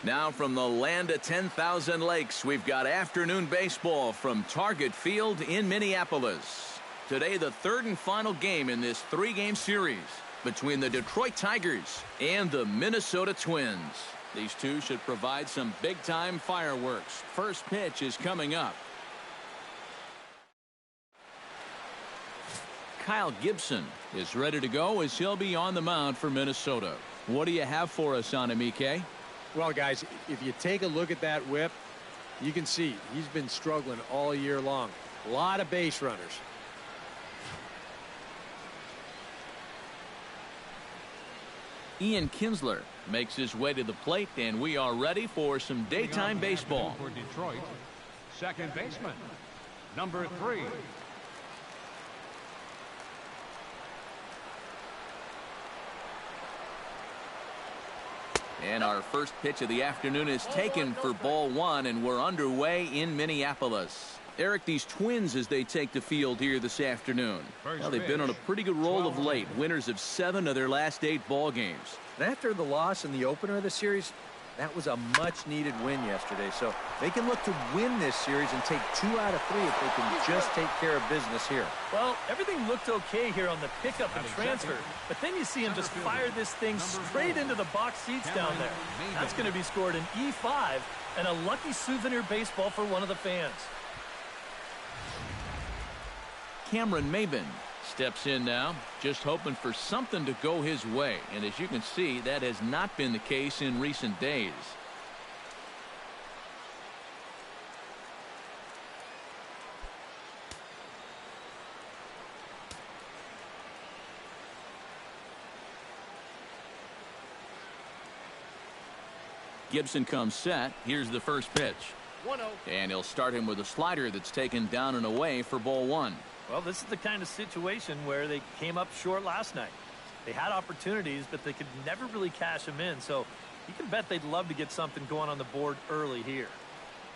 Now from the land of 10,000 lakes, we've got afternoon baseball from Target Field in Minneapolis. Today, the third and final game in this three-game series between the Detroit Tigers and the Minnesota Twins. These two should provide some big-time fireworks. First pitch is coming up. Kyle Gibson is ready to go as he'll be on the mound for Minnesota. What do you have for us on him, EK? Well, guys, if you take a look at that whip, you can see he's been struggling all year long. A lot of base runners. Ian Kinsler makes his way to the plate, and we are ready for some daytime baseball. For Detroit, second baseman, number 3. And our first pitch of the afternoon is taken for ball 1, and we're underway in Minneapolis. Eric, these Twins, as they take the field here this afternoon, well, they've been on a pretty good roll of late. Winners of 7 of their last 8 ball games. And after the loss in the opener of the series, that was a much-needed win yesterday. So they can look to win this series and take 2 out of 3 if they can just take care of business here. Well, everything looked okay here on the pickup and transfer, but then you see him just fire this thing straight into the box seats down there. That's going to be scored in E5 and a lucky souvenir baseball for one of the fans. Cameron Maybin steps in now, just hoping for something to go his way. And as you can see, that has not been the case in recent days. Gibson comes set. Here's the first pitch. 1-0. And he'll start him with a slider that's taken down and away for ball 1. Well, this is the kind of situation where they came up short last night. They had opportunities, but they could never really cash them in. So you can bet they'd love to get something going on the board early here.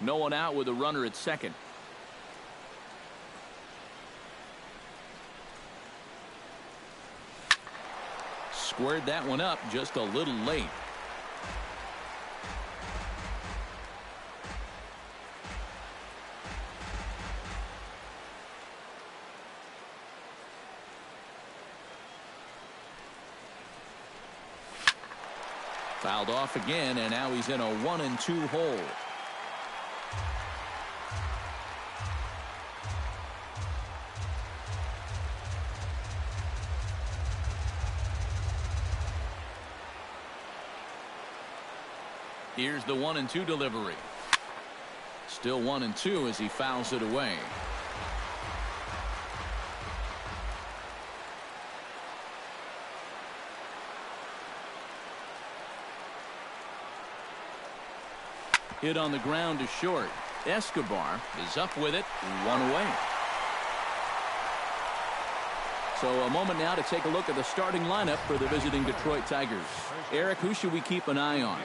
No one out with a runner at second. Squared that one up just a little late. Fouled off again, and now he's in a 1-2 hole. Here's the 1-2 delivery. Still 1-2 as he fouls it away. Hit on the ground to short. Escobar is up with it, 1 away. So a moment now to take a look at the starting lineup for the visiting Detroit Tigers. Eric, who should we keep an eye on?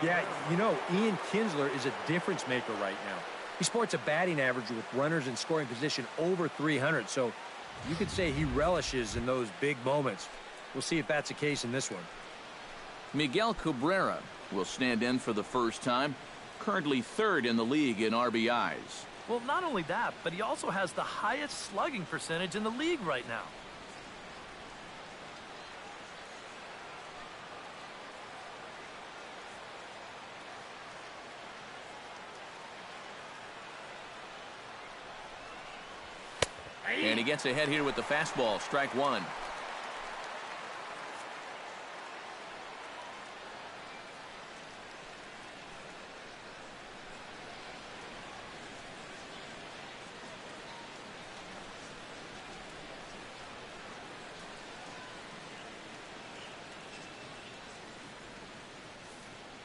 Yeah, you know, Ian Kinsler is a difference maker right now. He sports a batting average with runners in scoring position over 300, so you could say he relishes in those big moments. We'll see if that's the case in this one. Miguel Cabrera will stand in for the first time. Currently 3rd in the league in RBIs. Well, not only that, but he also has the highest slugging percentage in the league right now. And he gets ahead here with the fastball. Strike 1.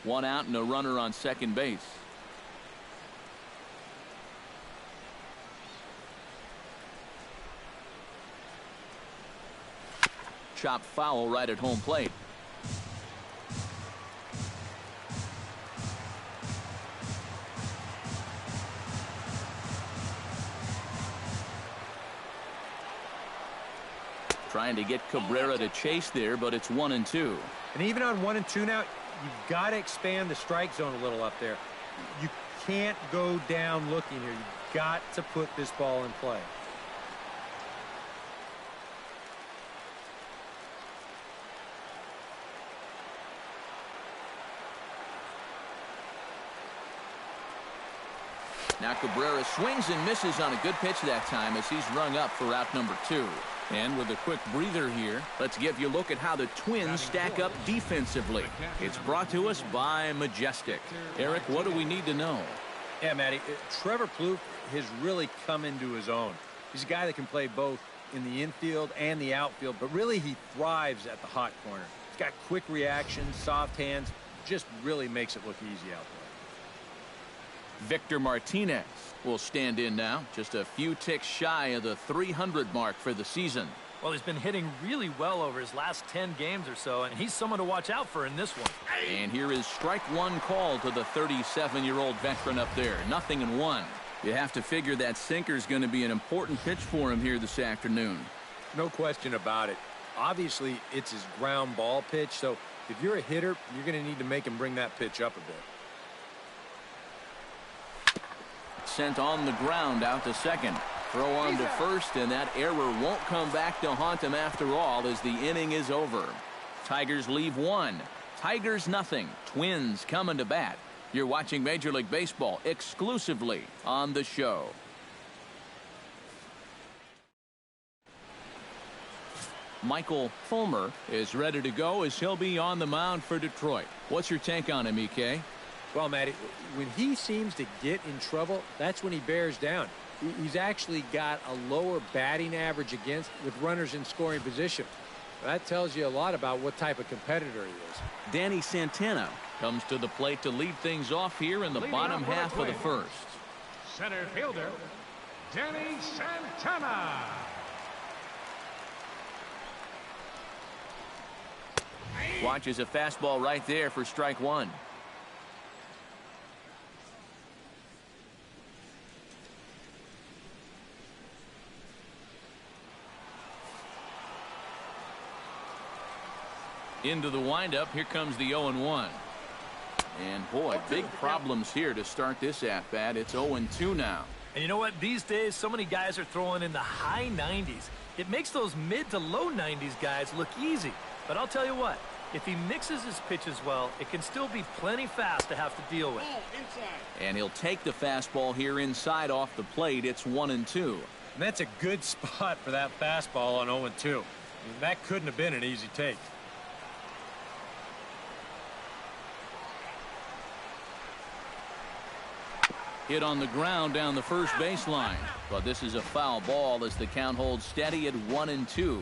One out and a runner on second base. Chop foul right at home plate. Trying to get Cabrera to chase there, but it's 1-2. And even on 1-2 now, you've got to expand the strike zone a little up there. You can't go down looking here. You've got to put this ball in play. Now Cabrera swings and misses on a good pitch that time as he's rung up for out number 2. And with a quick breather here, let's give you a look at how the Twins stack up defensively. It's brought to us by Majestic. Eric, what do we need to know? Yeah, Matty, Trevor Plouffe has really come into his own. He's a guy that can play both in the infield and the outfield, but really he thrives at the hot corner. He's got quick reactions, soft hands, just really makes it look easy out there. Victor Martinez will stand in now, just a few ticks shy of the 300 mark for the season. Well, he's been hitting really well over his last 10 games or so, and he's someone to watch out for in this one. And here is strike one call to the 37-year-old veteran up there. 0-1. You have to figure that sinker's going to be an important pitch for him here this afternoon. No question about it. Obviously, it's his ground ball pitch, so if you're a hitter, you're going to need to make him bring that pitch up a bit. Sent on the ground out to second. Throw on to first, and that error won't come back to haunt him after all as the inning is over. Tigers leave 1. Tigers nothing. Twins coming to bat. You're watching Major League Baseball exclusively on the show. Michael Fulmer is ready to go as he'll be on the mound for Detroit. What's your take on him, EK? Well, Matty, when he seems to get in trouble, that's when he bears down. He's actually got a lower batting average against with runners in scoring position. That tells you a lot about what type of competitor he is. Danny Santana comes to the plate to lead things off here in the bottom half of the first. Center fielder, Danny Santana. Watches a fastball right there for strike one. Into the windup. Here comes the 0-1. And boy, big problems here to start this at-bat. It's 0-2 now. And you know what? These days, so many guys are throwing in the high 90s. It makes those mid to low 90s guys look easy. But I'll tell you what, if he mixes his pitches well, it can still be plenty fast to have to deal with. And he'll take the fastball here inside off the plate. It's 1-2. And that's a good spot for that fastball on 0-2. I mean, that couldn't have been an easy take. Hit on the ground down the first baseline. But this is a foul ball as the count holds steady at 1-2.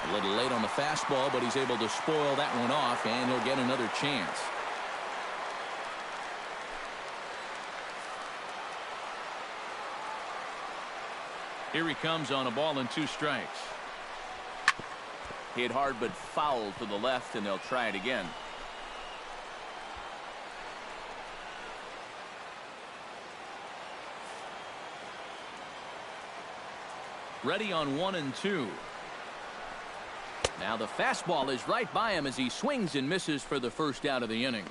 A little late on the fastball, but he's able to spoil that one off, and he'll get another chance. Here he comes on a ball and 2 strikes. Hit hard but foul to the left, and they'll try it again. Ready on 1-2. Now the fastball is right by him as he swings and misses for the first out of the inning.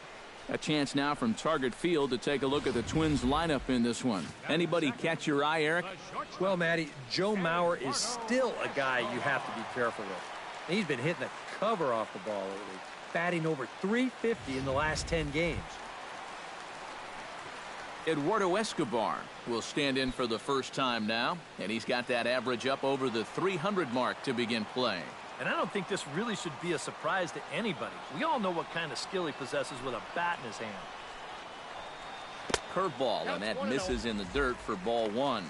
A chance now from Target Field to take a look at the Twins lineup in this one. Anybody catch your eye, Eric? Well, Matty, Joe Mauer is still a guy you have to be careful with. He's been hitting the cover off the ball lately, batting over .350 in the last 10 games. Eduardo Escobar will stand in for the first time now, and he's got that average up over the 300 mark to begin play. And I don't think this really should be a surprise to anybody. We all know what kind of skill he possesses with a bat in his hand. Curveball, and that misses in the dirt for ball 1.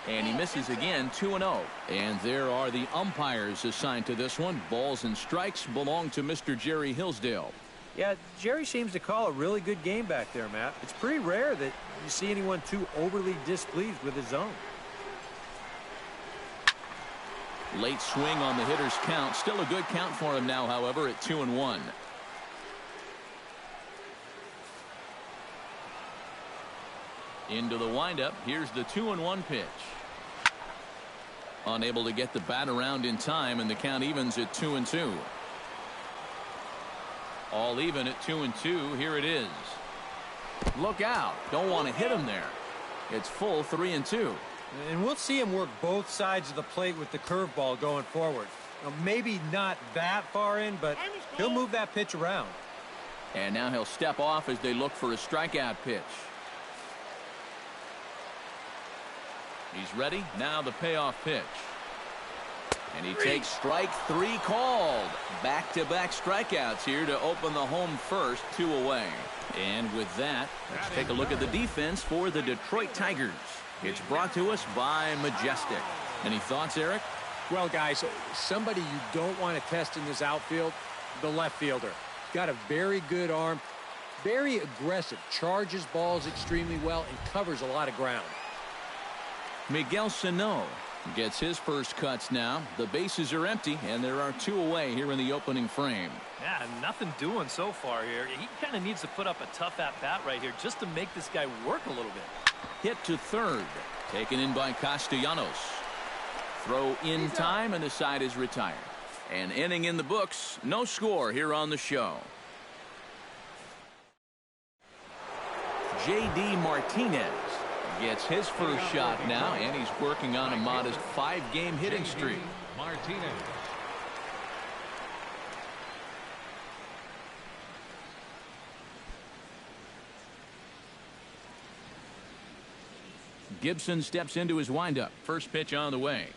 And he misses again, 2-0. And there are the umpires assigned to this one. Balls and strikes belong to Mr. Jerry Hillsdale. Yeah, Jerry seems to call a really good game back there, Matt. It's pretty rare that you see anyone too overly displeased with his zone. Late swing on the hitter's count. Still a good count for him now, however, at 2-1. Into the windup. Here's the 2-1 pitch. Unable to get the bat around in time, and the count evens at 2-2. All even at 2-2. Here it is. Look out. Don't want to hit him there. It's full 3-2. And we'll see him work both sides of the plate with the curveball going forward. Now, maybe not that far in, but he'll move that pitch around. And now he'll step off as they look for a strikeout pitch. He's ready. Now the payoff pitch. And he takes strike 3 called. Back-to-back strikeouts here to open the home first, 2 away. And with that, let's take a look at the defense for the Detroit Tigers. It's brought to us by Majestic. Any thoughts, Eric? Well, guys, somebody you don't want to test in this outfield, the left fielder. Got a very good arm, very aggressive, charges balls extremely well, and covers a lot of ground. Miguel Sano gets his first cuts now. The bases are empty, and there are 2 away here in the opening frame. Yeah, nothing doing so far here. He kind of needs to put up a tough at-bat right here just to make this guy work a little bit. Hit to third. Taken in by Castellanos. Throw in time, and the side is retired. An inning in the books. No score here on the show. J.D. Martinez gets his first shot now, and he's working on a modest 5-game hitting streak. Martinez. Gibson steps into his windup. First pitch on the way.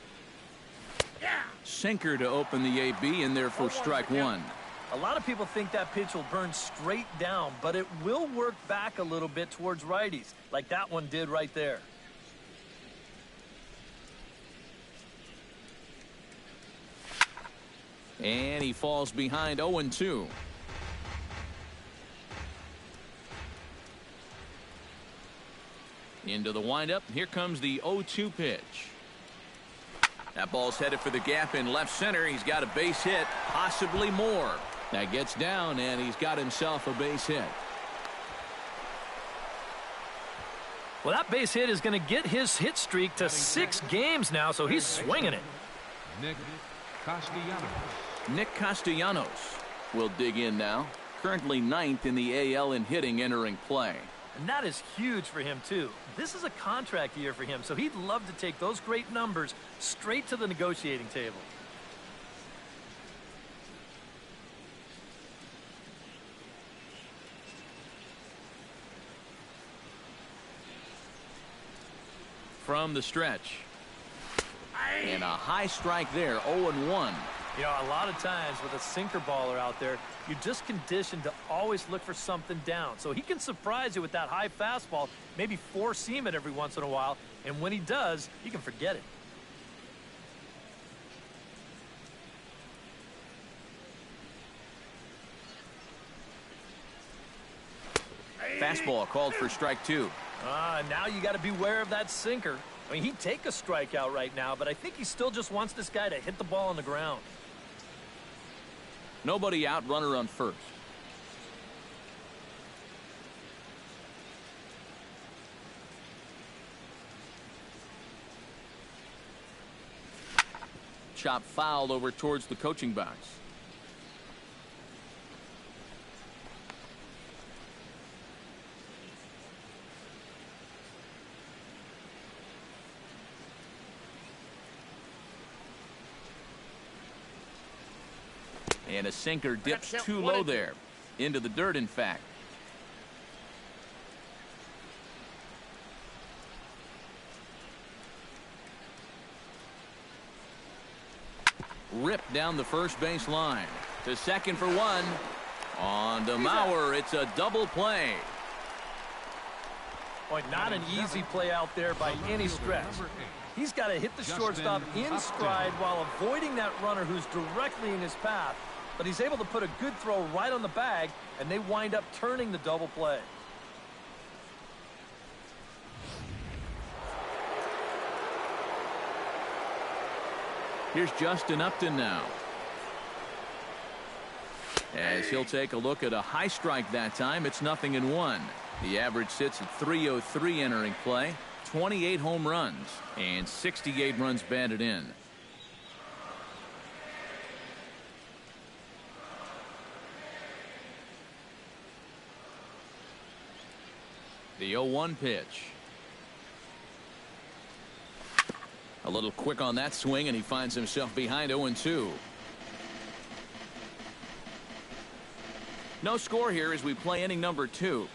Sinker to open the AB in there for strike 1. A lot of people think that pitch will burn straight down, but it will work back a little bit towards righties, like that one did right there. And he falls behind 0-2. Into the windup. Here comes the 0-2 pitch. That ball's headed for the gap in left center. He's got a base hit, possibly more. That gets down, and he's got himself a base hit. Well, that base hit is going to get his hit streak to 6 games now, so he's swinging it. Nick Castellanos. Nick Castellanos will dig in now. Currently 9th in the AL in hitting entering play. And that is huge for him, too. This is a contract year for him, so he'd love to take those great numbers straight to the negotiating table. From the stretch. And a high strike there, 0-1. You know, a lot of times with a sinker baller out there, you're just conditioned to always look for something down. So he can surprise you with that high fastball, maybe four-seam it every once in a while, and when he does, you can forget it. Fastball called for strike 2. Now you got to beware of that sinker. I mean, he'd take a strikeout right now, but I think he still just wants this guy to hit the ball on the ground. Nobody out, runner on first. Chop fouled over towards the coaching box. And a sinker dips too low there. Into the dirt, in fact. Ripped down the first base line. To second for 1. On to Mauer. It's a double play. Boy, not an easy play out there by any stretch. He's got to hit the shortstop in stride while avoiding that runner who's directly in his path. But he's able to put a good throw right on the bag, and they wind up turning the double play. Here's Justin Upton now. As he'll take a look at a high strike that time, it's 0-1. The average sits at 303 entering play, 28 home runs, and 68 runs batted in. The 0-1 pitch. A little quick on that swing, and he finds himself behind 0-2. No score here as we play inning number 2.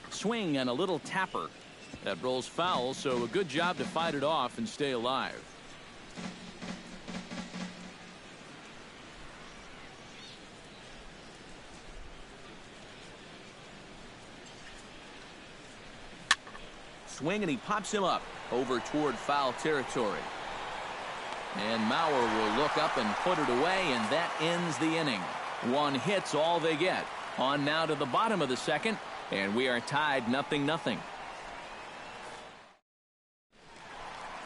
Swing and a little tapper. That rolls foul, so a good job to fight it off and stay alive. Swing, and he pops him up over toward foul territory. And Mauer will look up and put it away, and that ends the inning. 1 hit's all they get. On now to the bottom of the second, and we are tied 0-0.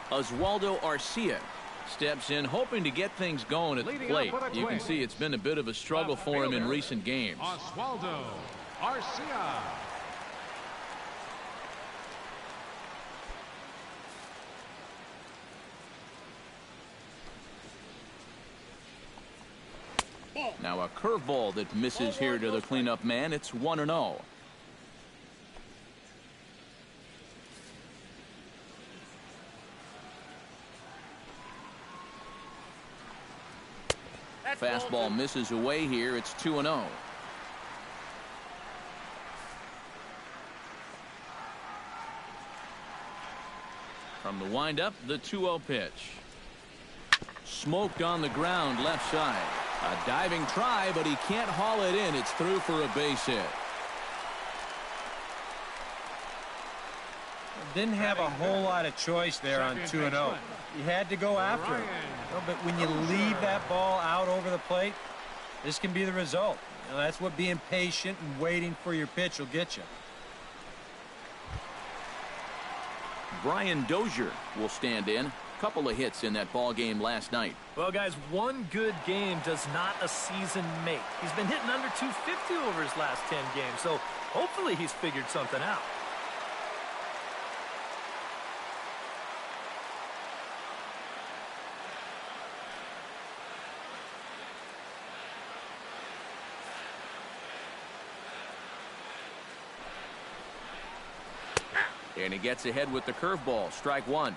Oswaldo Arcia steps in, hoping to get things going at the plate. You can see it's been a bit of a struggle for him in recent games. Oswaldo Arcia. Now a curveball that misses here to the cleanup man. It's 1-0. Fastball misses away here. It's 2-0. From the windup, the 2-0 pitch. Smoked on the ground left side. A diving try, but he can't haul it in. It's through for a base hit. Didn't have a whole lot of choice there on 2-0. You had to go after him. But when you leave that ball out over the plate, this can be the result. That's what being patient and waiting for your pitch will get you. Brian Dozier will stand in. Couple of hits in that ball game last night. Well, guys, one good game does not a season make. He's been hitting under 250 over his last 10 games, so hopefully he's figured something out. And he gets ahead with the curveball. Strike 1.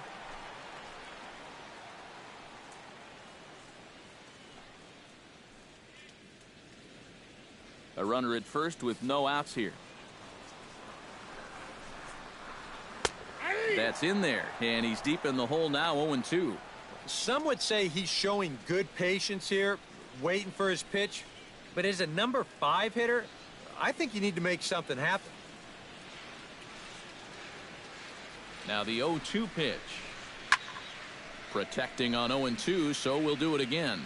A runner at first with no outs here. That's in there, and he's deep in the hole now, 0-2. Some would say he's showing good patience here, waiting for his pitch. But as a number 5 hitter, I think you need to make something happen. Now the 0-2 pitch. Protecting on 0-2, so we'll do it again.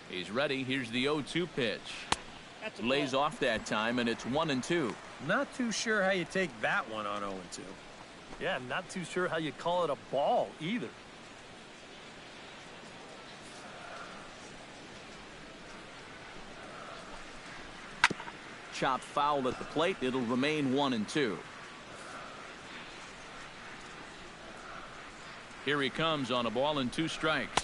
He's ready. Here's the 0-2 pitch. Lays off that time, and it's 1-2. Not too sure how you take that one on 0-2. Yeah, not too sure how you call it a ball either. Chopped foul at the plate. It'll remain 1-2. Here he comes on a ball and 2 strikes.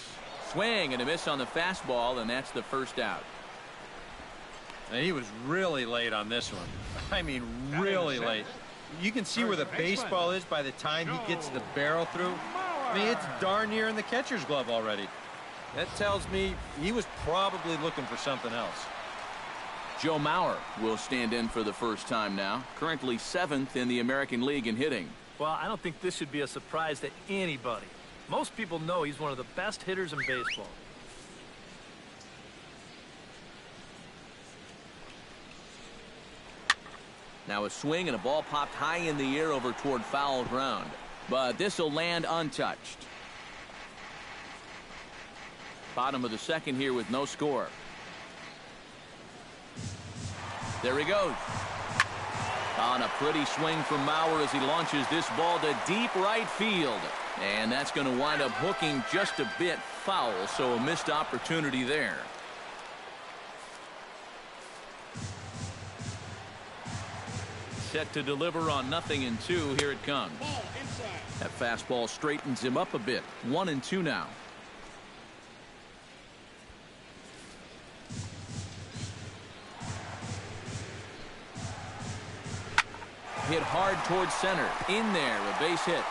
Swing and a miss on the fastball, and that's the first out. And he was really late on this one. I mean, really late. You can see where the baseball is by the time he gets the barrel through. I mean, it's darn near in the catcher's glove already. That tells me he was probably looking for something else. Joe Mauer will stand in for the first time now. Currently 7th in the American League in hitting. Well, I don't think this should be a surprise to anybody. Most people know he's one of the best hitters in baseball. Now a swing and a ball popped high in the air over toward foul ground. But this will land untouched. Bottom of the second here with no score. There he goes. On a pretty swing from Mauer as he launches this ball to deep right field. And that's going to wind up hooking just a bit foul, so a missed opportunity there. Set to deliver on 0-2. Here it comes. That fastball straightens him up a bit. 1-2 now. Hit hard towards center. In there, a base hit.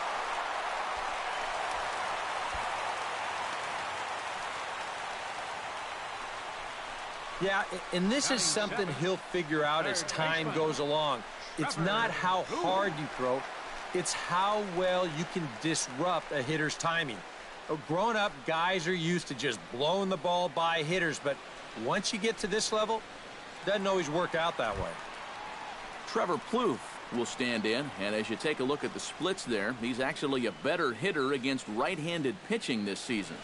Yeah, and this is something he'll figure out as time goes along. It's not how hard you throw, it's how well you can disrupt a hitter's timing. Growing up, guys are used to just blowing the ball by hitters, but once you get to this level, it doesn't always work out that way. Trevor Plouffe will stand in, and as you take a look at the splits there, he's actually a better hitter against right-handed pitching this season.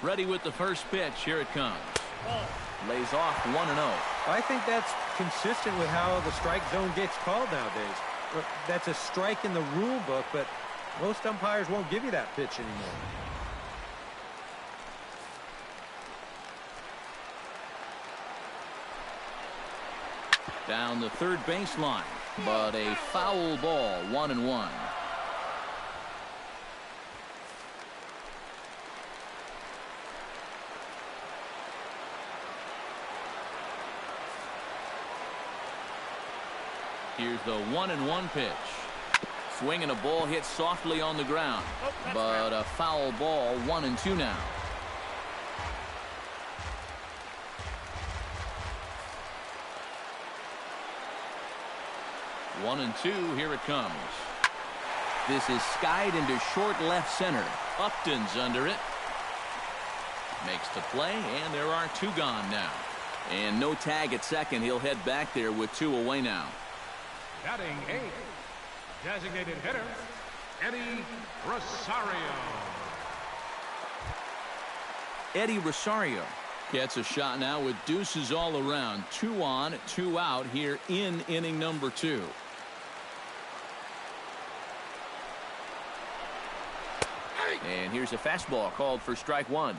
Ready with the first pitch. Here it comes. Lays off 1-0. I think that's consistent with how the strike zone gets called nowadays. That's a strike in the rule book, but most umpires won't give you that pitch anymore. Down the third baseline, but a foul ball. 1-1. Here's the 1-1 pitch. Swinging a ball hit softly on the ground, but a foul ball. 1-2 now. One and two. Here it comes. This is skied into short left center. Upton's under it. Makes the play, and there are two gone now. And no tag at second. He'll head back there with two away now. Batting eighth, designated hitter, Eddie Rosario. Eddie Rosario gets a shot now with deuces all around. 2 on, 2 out here in inning number 2. And here's a fastball called for strike 1.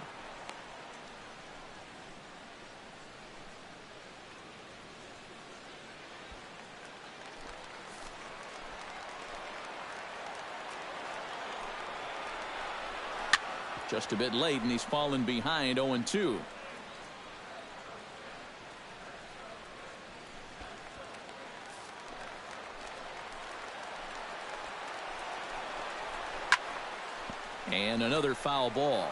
Just a bit late, and he's fallen behind 0-2. And another foul ball.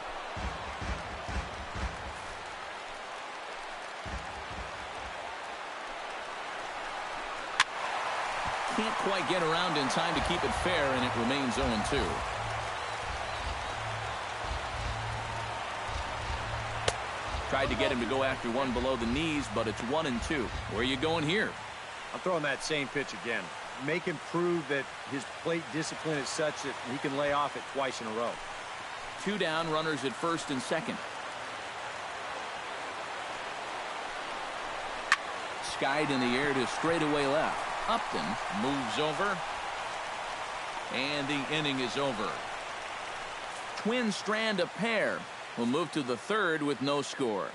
Can't quite get around in time to keep it fair, and it remains 0-2. Tried to get him to go after one below the knees, but it's 1-2. Where are you going here? I'm throwing that same pitch again. Make him prove that his plate discipline is such that he can lay off it twice in a row. 2 down, runners at first and second. Skied in the air to straightaway left. Upton moves over, and the inning is over. Twins strand a pair. Will move to the third with no score.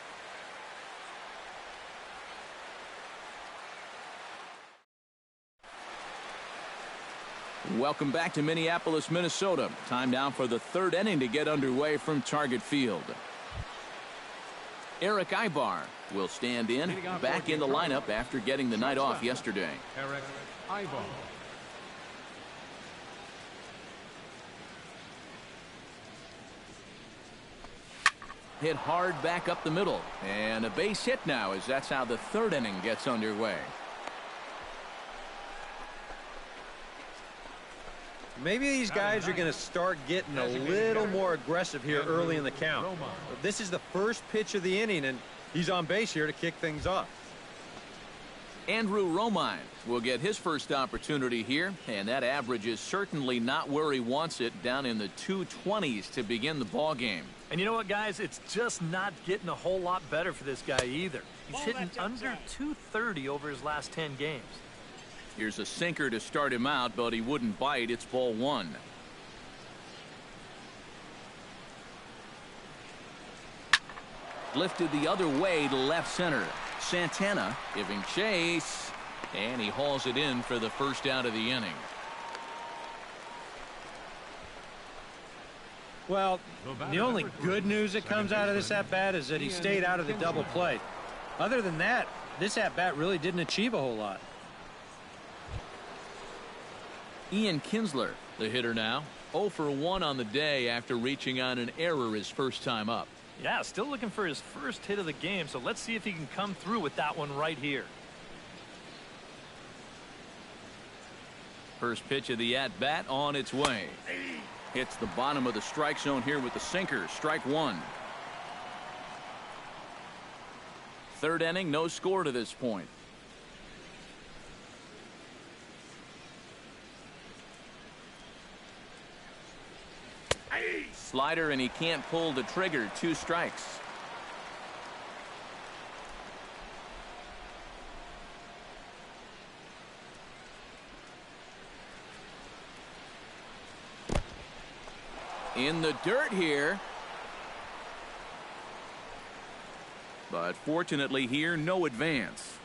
Welcome back to Minneapolis, Minnesota. Time now for the third inning to get underway from Target Field. Eric Ibar will stand in, back in the lineup after getting the night off yesterday. Eric Ibar. Hit hard back up the middle, and a base hit now, as that's how the third inning gets underway. Maybe these guys are going to start getting a little more aggressive here early in the count. This is the first pitch of the inning, and he's on base here to kick things off. Andrew Romine will get his first opportunity here, and that average is certainly not where he wants it, down in the 220s to begin the ball game. And you know what, guys? It's just not getting a whole lot better for this guy either. He's hitting under 230 over his last 10 games. Here's a sinker to start him out, but he wouldn't bite. It's ball one. Lifted the other way to left center. Santana giving chase, and he hauls it in for the first out of the inning. Well, the only good news that comes out of this at-bat is that he stayed out of the double play. Other than that, this at-bat really didn't achieve a whole lot. Ian Kinsler, the hitter now, 0 for 1 on the day after reaching on an error his first time up. Yeah, still looking for his first hit of the game, so let's see if he can come through with that one right here. First pitch of the at-bat on its way. Hits the bottom of the strike zone here with the sinker. Strike one. Third inning, no score to this point. Slider, and he can't pull the trigger. 2 strikes. In the dirt here. But fortunately here, no advance.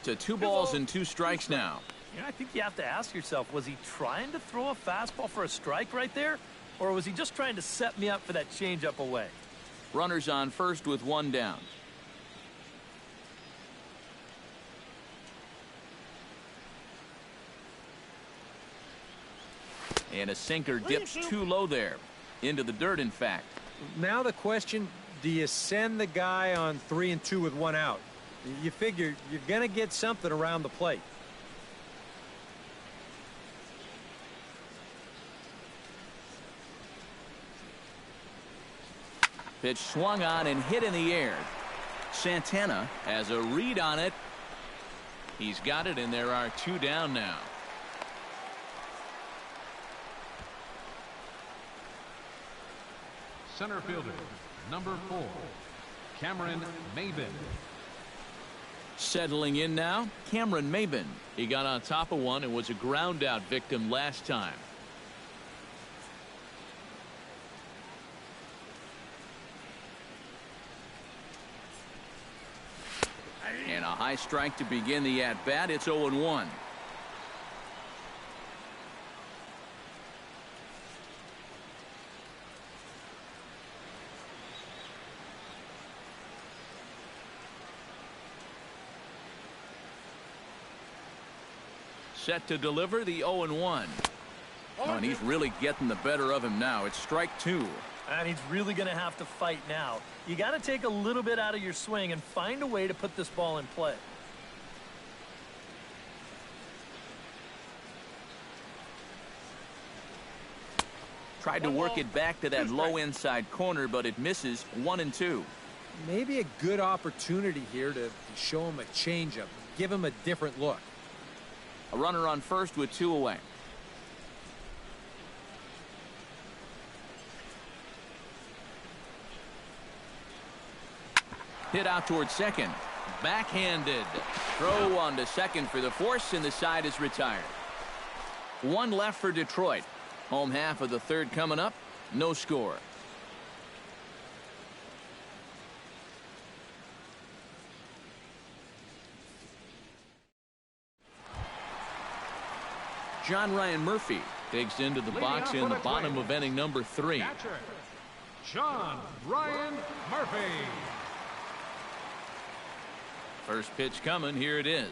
To 2 balls and 2 strikes now. You know, I think you have to ask yourself, was he trying to throw a fastball for a strike right there? Or was he just trying to set me up for that changeup away? Runners on first with 1 down. And a sinker dips too low there. Into the dirt, in fact. Now the question, do you send the guy on 3 and 2 with 1 out? You figure you're going to get something around the plate. Pitch swung on and hit in the air. Santana has a read on it. He's got it, and there are 2 down now. Center fielder, number 4, Cameron Maybin. Settling in now, Cameron Maybin. He got on top of one and was a ground out victim last time. And a high strike to begin the at-bat. It's 0-1. Set to deliver the 0-1. Oh, and he's really getting the better of him now. It's strike 2. And he's really going to have to fight now. You got to take a little bit out of your swing and find a way to put this ball in play. Tried to work it back to that low inside corner, but it misses. 1-2. Maybe a good opportunity here to show him a changeup, give him a different look. A runner on first with 2 away. Hit out towards second. Backhanded. Throw on to second for the force, and the side is retired. 1 left for Detroit. Home half of the third coming up. No score. John Ryan Murphy digs into the box in the bottom of inning number 3. Catcher, John Ryan Murphy. First pitch coming. Here it is.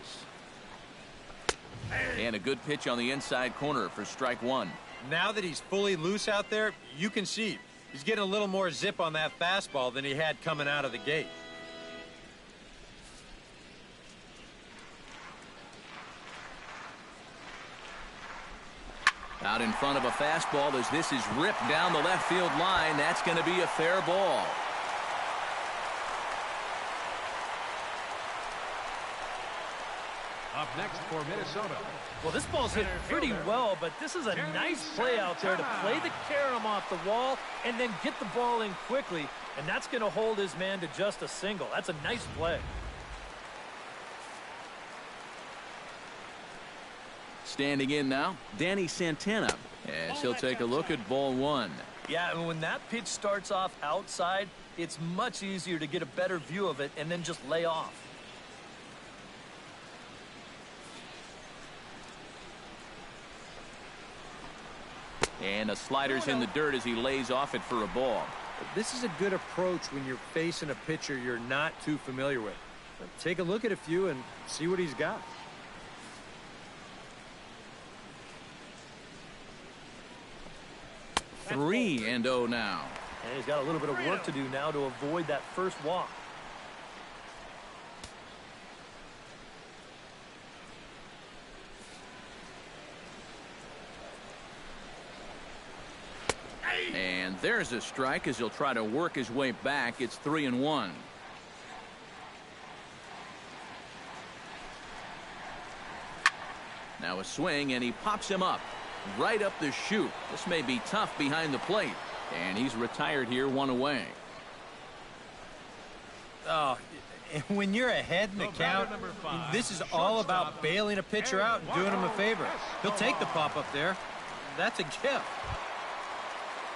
And a good pitch on the inside corner for strike 1. Now that he's fully loose out there, you can see he's getting a little more zip on that fastball than he had coming out of the gate. Out in front of a fastball as this is ripped down the left field line. That's going to be a fair ball. Up next for Minnesota. Well, this ball's hit pretty well, but this is a nice play out there to play the carom off the wall and then get the ball in quickly, and that's going to hold his man to just a single. That's a nice play. Standing in now, Danny Santana, as he'll take a look at ball one. Yeah, and when that pitch starts off outside, it's much easier to get a better view of it and then just lay off. And a slider's in the dirt as he lays off it for a ball. This is a good approach when you're facing a pitcher you're not too familiar with. But take a look at a few and see what he's got. Three and 0 now. And he's got a little bit of work to do now to avoid that first walk. And there's a strike as he'll try to work his way back. It's 3-1. Now a swing, and he pops him up right up the chute. This may be tough behind the plate, and he's retired here, one away. Oh, when you're ahead in the count, this is all about bailing a pitcher out and doing him a favor. He'll take the pop up there. That's a gift.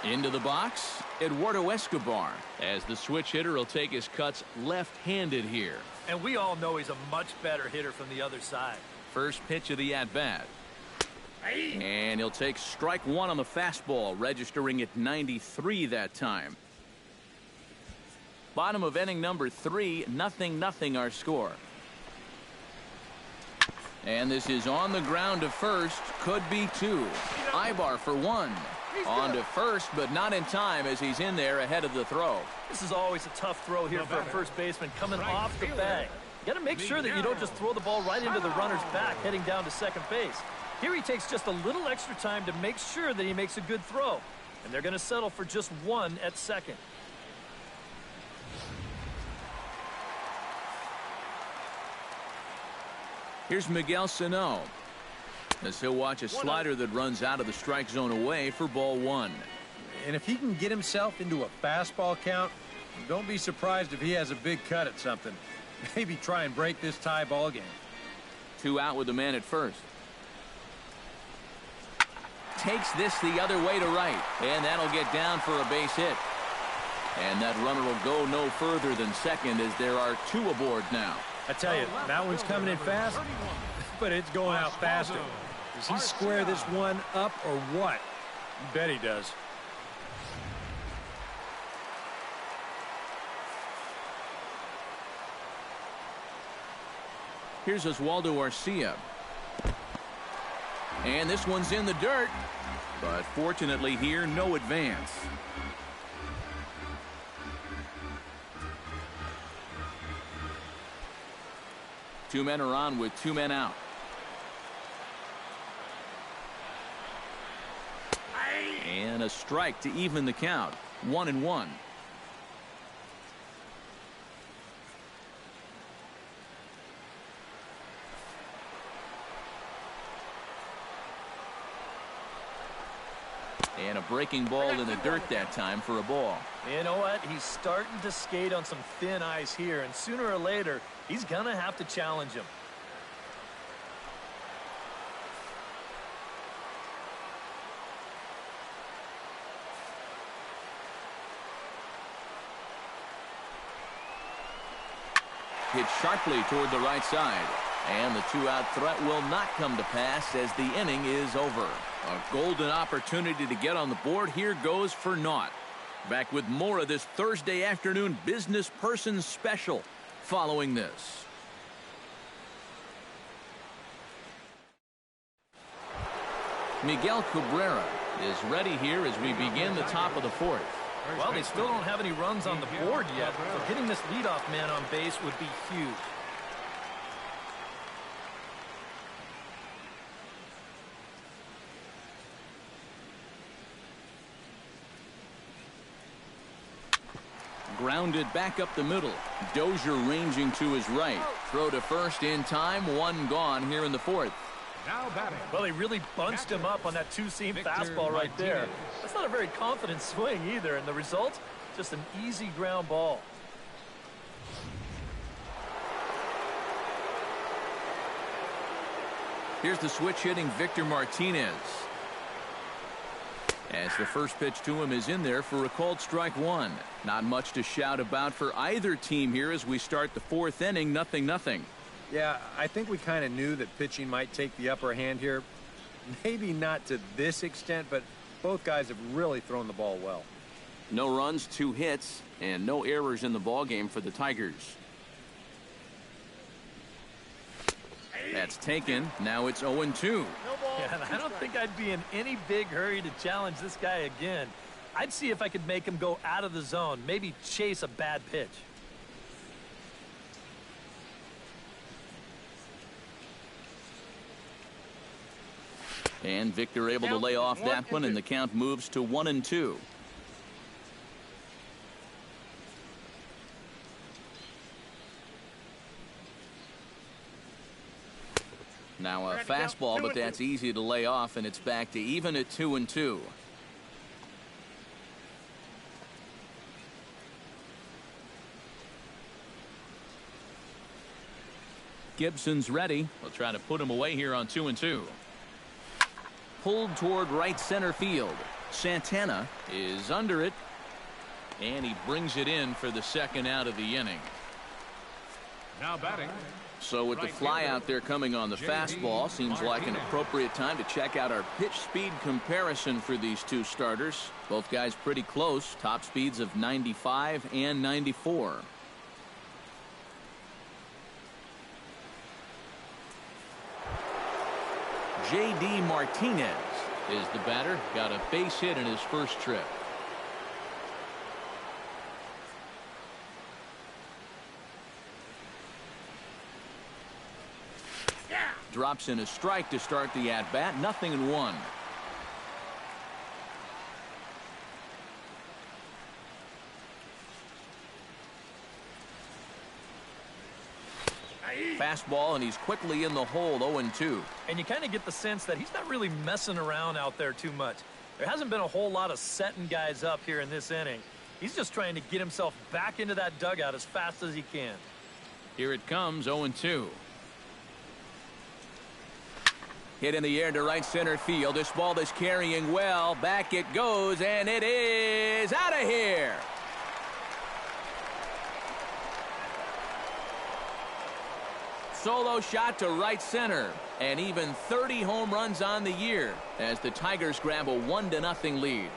Into the box, Eduardo Escobar, as the switch hitter will take his cuts left-handed here. And we all know he's a much better hitter from the other side. First pitch of the at-bat. And he'll take strike one on the fastball, registering at 93 that time. Bottom of inning number 3, 0-0 our score. And this is on the ground to first, could be 2. Ibar for 1. On to first, but not in time as he's in there ahead of the throw. This is always a tough throw here for a first baseman coming off the bag. You got to make sure that you don't just throw the ball right into the runner's back heading down to second base. Here he takes just a little extra time to make sure that he makes a good throw. And they're going to settle for just 1 at second. Here's Miguel Sano, as he'll watch a slider that runs out of the strike zone away for ball 1. And if he can get himself into a fastball count, don't be surprised if he has a big cut at something. Maybe try and break this tie ball game. 2 out with the man at first. Takes this the other way to right, and that'll get down for a base hit. And that runner will go no further than second as there are 2 aboard now. I tell you, that one's coming in fast, but it's going out faster. Does he square this one up or what? You bet he does. Here's Oswaldo Arcia. And this one's in the dirt, but fortunately here, no advance. Two men are on with 2 men out. And a strike to even the count. 1-1. And a breaking ball in the dirt that time for a ball. You know what? He's starting to skate on some thin ice here, and sooner or later, he's going to have to challenge him. Hit sharply toward the right side. And the 2-out threat will not come to pass as the inning is over. A golden opportunity to get on the board here goes for naught. Back with more of this Thursday afternoon business person special following this. Miguel Cabrera is ready here as we begin the top of the 4th. Well, they still don't have any runs on the board yet, so getting this leadoff man on base would be huge. grounded back up the middle. Dozier ranging to his right. Throw to first in time. One gone here in the fourth. Now batting. Well, he really bunched him up on that two-seam fastball right there. That's not a very confident swing either, and the result, just an easy ground ball. Here's the switch hitting Victor Martinez. As the first pitch to him is in there for a called strike one. Not much to shout about for either team here as we start the fourth inning. 0-0. Yeah, I think we kind of knew that pitching might take the upper hand here. Maybe not to this extent, but both guys have really thrown the ball well. No runs, 2 hits, and no errors in the ballgame for the Tigers. That's taken. Now it's 0-2. Yeah, I don't think I'd be in any big hurry to challenge this guy again. I'd see if I could make him go out of the zone, maybe chase a bad pitch. And Victor able to lay off that one, and the count moves to 1-2. Now a fastball, but that's easy to lay off, and it's back to even at 2-2. Gibson's ready. We'll try to put him away here on 2-2. Pulled toward right center field. Santana is under it, and he brings it in for the second out of the inning. Now batting. So with the fly out there coming on the fastball, seems like an appropriate time to check out our pitch speed comparison for these two starters. Both guys pretty close, top speeds of 95 and 94. J.D. Martinez is the batter. Got a base hit in his first trip. Drops in a strike to start the at-bat. 0-1. Fastball, and he's quickly in the hole. 0-2. And you kind of get the sense that he's not really messing around out there too much. There hasn't been a whole lot of setting guys up here in this inning. He's just trying to get himself back into that dugout as fast as he can. Here it comes. 0-2. Hit in the air to right center field. This ball is carrying well. Back it goes, and it is out of here. Solo shot to right center, and even 30 home runs on the year as the Tigers grab a 1-0 lead.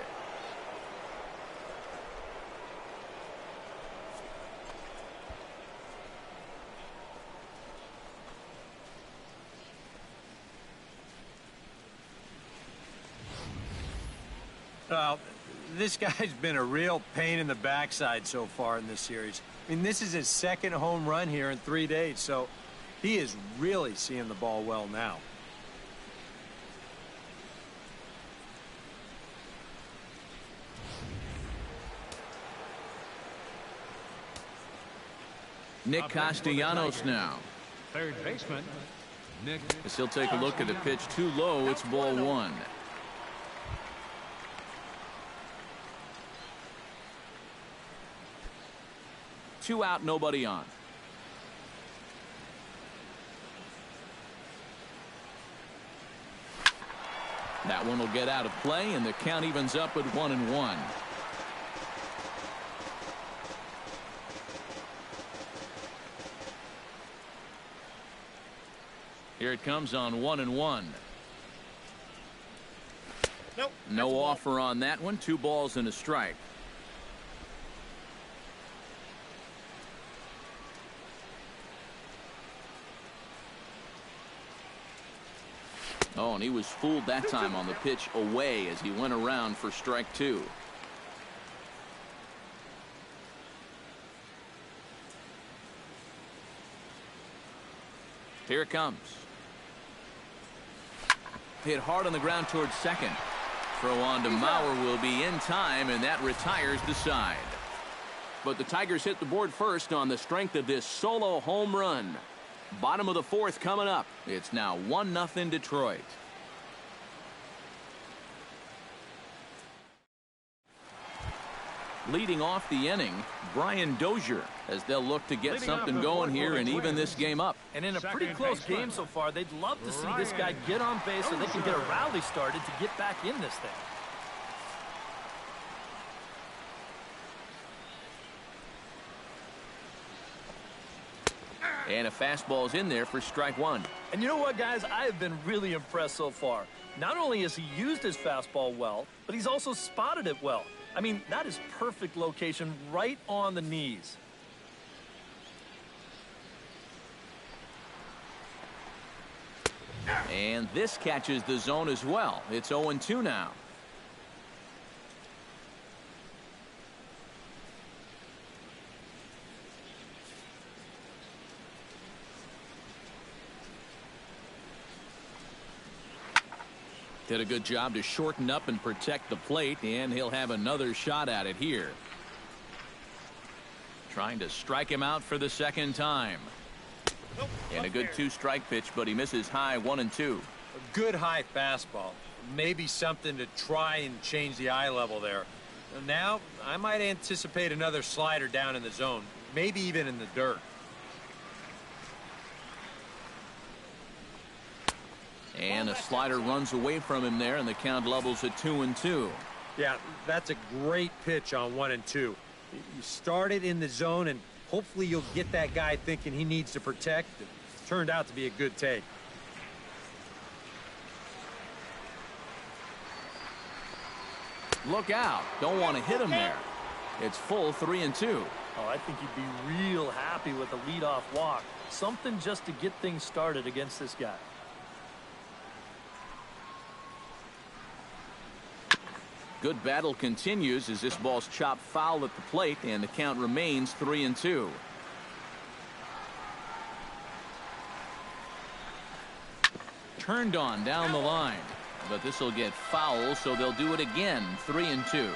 Well, this guy's been a real pain in the backside so far in this series. I mean, this is his second home run here in 3 days, so he is really seeing the ball well now. Nick Castellanos now. Third baseman, Nick. As he'll take a look at the pitch too low. It's ball one. Two out, nobody on. That one will get out of play, and the count evens up at 1-1. Here it comes on 1-1. Nope. No offer on that one. 2 balls and a strike. Oh, and he was fooled that time on the pitch away as he went around for strike 2. Here it comes. Hit hard on the ground towards second. Throw on to Mauer will be in time, and that retires the side. But the Tigers hit the board first on the strength of this solo home run. Bottom of the fourth coming up. It's now 1-0 Detroit. Leading off the inning, Brian Dozier, as they'll look to get something going here and even this game up. And in a pretty close game so far, they'd love to see this guy get on base so they can get a rally started to get back in this thing. And a fastball's in there for strike one. And you know what, guys? I have been really impressed so far. Not only has he used his fastball well, but he's also spotted it well. I mean, that is perfect location right on the knees. And this catches the zone as well. It's 0-2 now. Did a good job to shorten up and protect the plate, and he'll have another shot at it here. Trying to strike him out for the second time. And a good two-strike pitch, but he misses high 1-2. A good high fastball. Maybe something to try and change the eye level there. Now, I might anticipate another slider down in the zone, maybe even in the dirt. And a slider runs away from him there, and the count levels at 2-2. Yeah, that's a great pitch on 1-2. You start it in the zone, and hopefully you'll get that guy thinking he needs to protect. It turned out to be a good take. Look out. Don't want to hit him there. It's full 3-2. Oh, I think he'd be real happy with a leadoff walk. Something just to get things started against this guy. Good battle continues as this ball's chopped foul at the plate, and the count remains 3-2. Turned on down the line, but this will get foul, so they'll do it again. 3-2.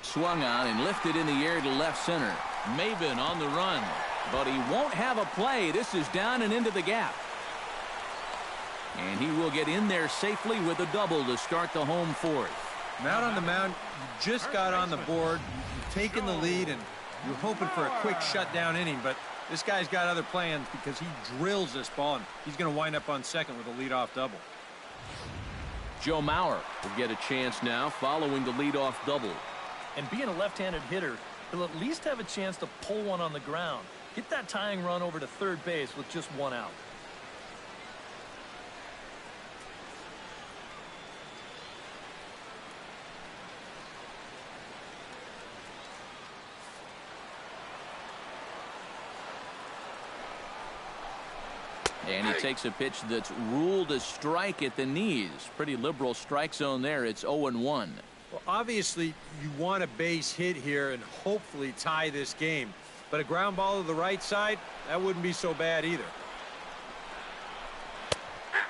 Swung on and lifted in the air to left center. Maven on the run, but he won't have a play. This is down and into the gap. And he will get in there safely with a double to start the home fourth. Out on the mound, you just got on the board, you've taken the lead, and you're hoping for a quick shutdown inning, but this guy's got other plans because he drills this ball, and he's going to wind up on second with a leadoff double. Joe Mauer will get a chance now following the leadoff double. And being a left-handed hitter, he'll at least have a chance to pull one on the ground. Get that tying run over to third base with just one out. And he takes a pitch that's ruled a strike at the knees. Pretty liberal strike zone there. It's 0-1. Well, obviously, you want a base hit here and hopefully tie this game. But a ground ball to the right side, that wouldn't be so bad either.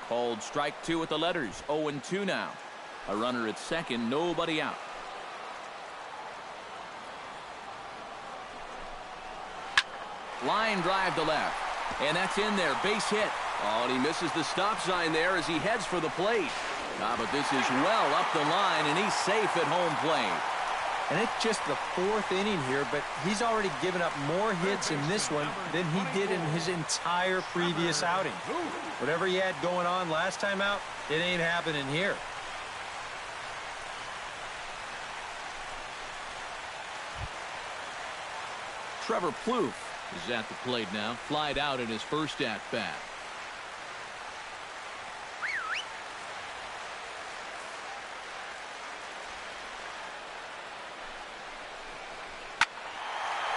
Called strike two with the letters. 0-2 now. A runner at second, nobody out. Line drive to left. And that's in there. Base hit. Oh, and he misses the stop sign there as he heads for the plate. But this is well up the line, and he's safe at home plate. And it's just the fourth inning here, but he's already given up more hits in this one than he did in his entire previous outing. Whatever he had going on last time out, it ain't happening here. Trevor Plouffe is at the plate now. Flied out in his first at-bat.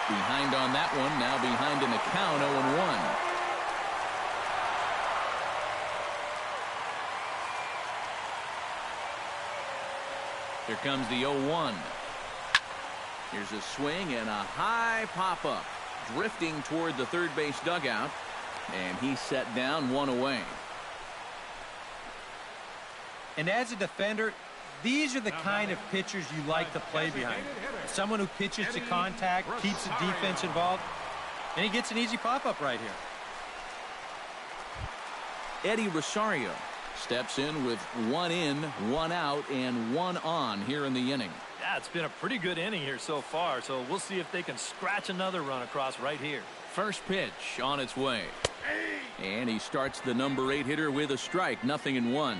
Behind on that one, now behind in the count, 0-1. Here comes the 0-1. Here's a swing and a high pop-up. Drifting toward the third base dugout. And he's set down 1 away. And as a defender, these are the kind of pitchers you like to play behind. Someone who pitches to contact, keeps the defense involved, and he gets an easy pop-up right here. Eddie Rosario steps in with 1 in, 1 out, and 1 on here in the inning. Yeah, it's been a pretty good inning here so far, so we'll see if they can scratch another run across right here. First pitch on its way. And he starts the number 8 hitter with a strike, 0-1.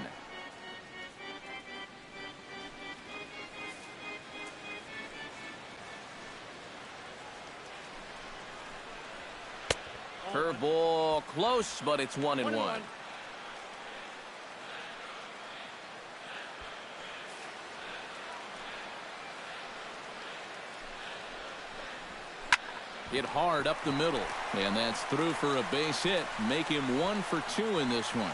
Curveball close, but it's 1-1. Hit hard up the middle, and that's through for a base hit. Make him 1 for 2 in this one.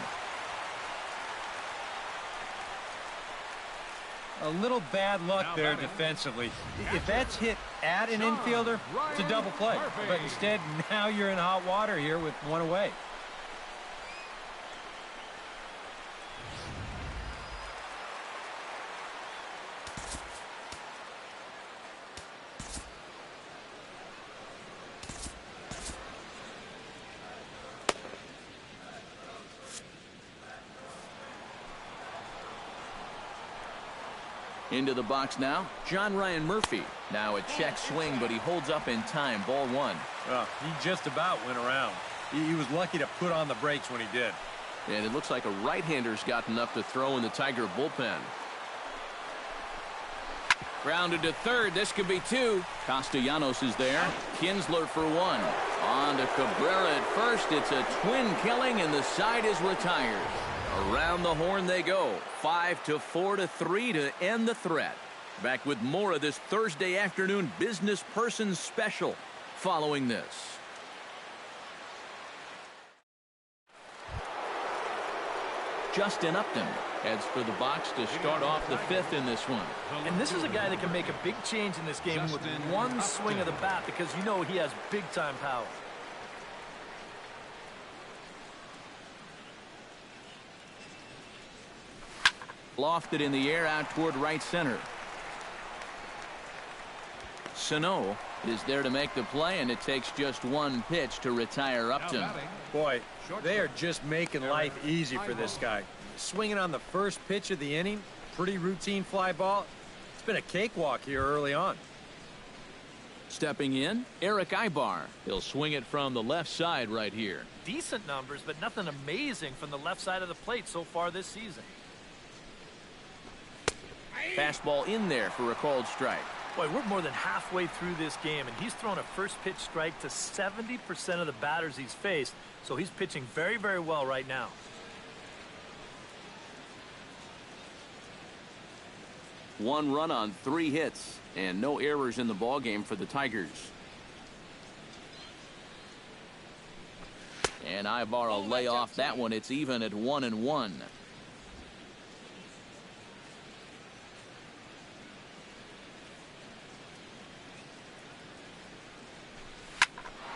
A little bad luck there defensively. If that's hit at an infielder, it's a double play. But instead, now you're in hot water here with 1 away. Into the box now, John Ryan Murphy. Now a check swing, but he holds up in time. Ball 1. He just about went around. He was lucky to put on the brakes when he did. And it looks like a right-hander's got enough to throw in the Tiger bullpen. Grounded to third. This could be 2. Castellanos is there. Kinsler for 1. On to Cabrera at first. It's a twin killing, and the side is retired. Around the horn they go. 5-4-3 to end the threat. Back with more of this Thursday afternoon business person special following this. Justin Upton heads for the box to start off the 5th in this one. And this is a guy that can make a big change in this game with one swing of the bat, because you know he has big-time power. Lofted in the air out toward right center. Sano is there to make the play, and it takes just 1 pitch to retire Upton. Boy, they are just making life easy for this guy. Swinging on the first pitch of the inning, pretty routine fly ball. It's been a cakewalk here early on. Stepping in, Eric Ibar. He'll swing it from the left side right here. Decent numbers, but nothing amazing from the left side of the plate so far this season. Fastball in there for a called strike. Boy, we're more than halfway through this game, and he's thrown a first pitch strike to 70% of the batters he's faced, so he's pitching very, very well right now. One run on 3 hits, and no errors in the ballgame for the Tigers. And Ibar will lay off that one. It's even at 1-1.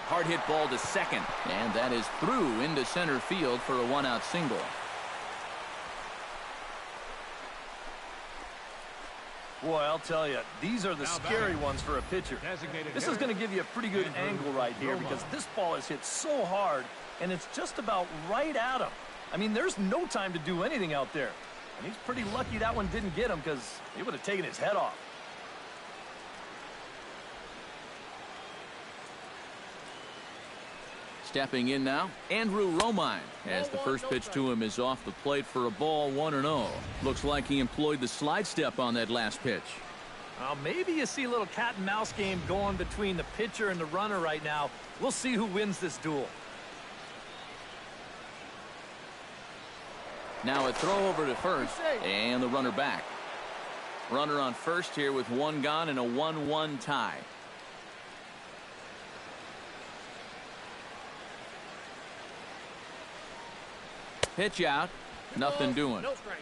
Hard hit ball to second, and that is through into center field for a 1-out single. Boy, I'll tell you, these are the scary ones for a pitcher. This is going to give you a pretty good angle right here, because this ball is hit so hard, and it's just about right at him. I mean, there's no time to do anything out there. And he's pretty lucky that one didn't get him, because he would have taken his head off. Stepping in now, Andrew Romine, as the first pitch to him is off the plate for a ball 1-0. Looks like he employed the slide step on that last pitch. Maybe you see a little cat and mouse game going between the pitcher and the runner right now. We'll see who wins this duel. Now a throw over to first, and the runner back. Runner on first here with 1 gone and a 1-1 tie. Pitch out, nothing doing. No strike.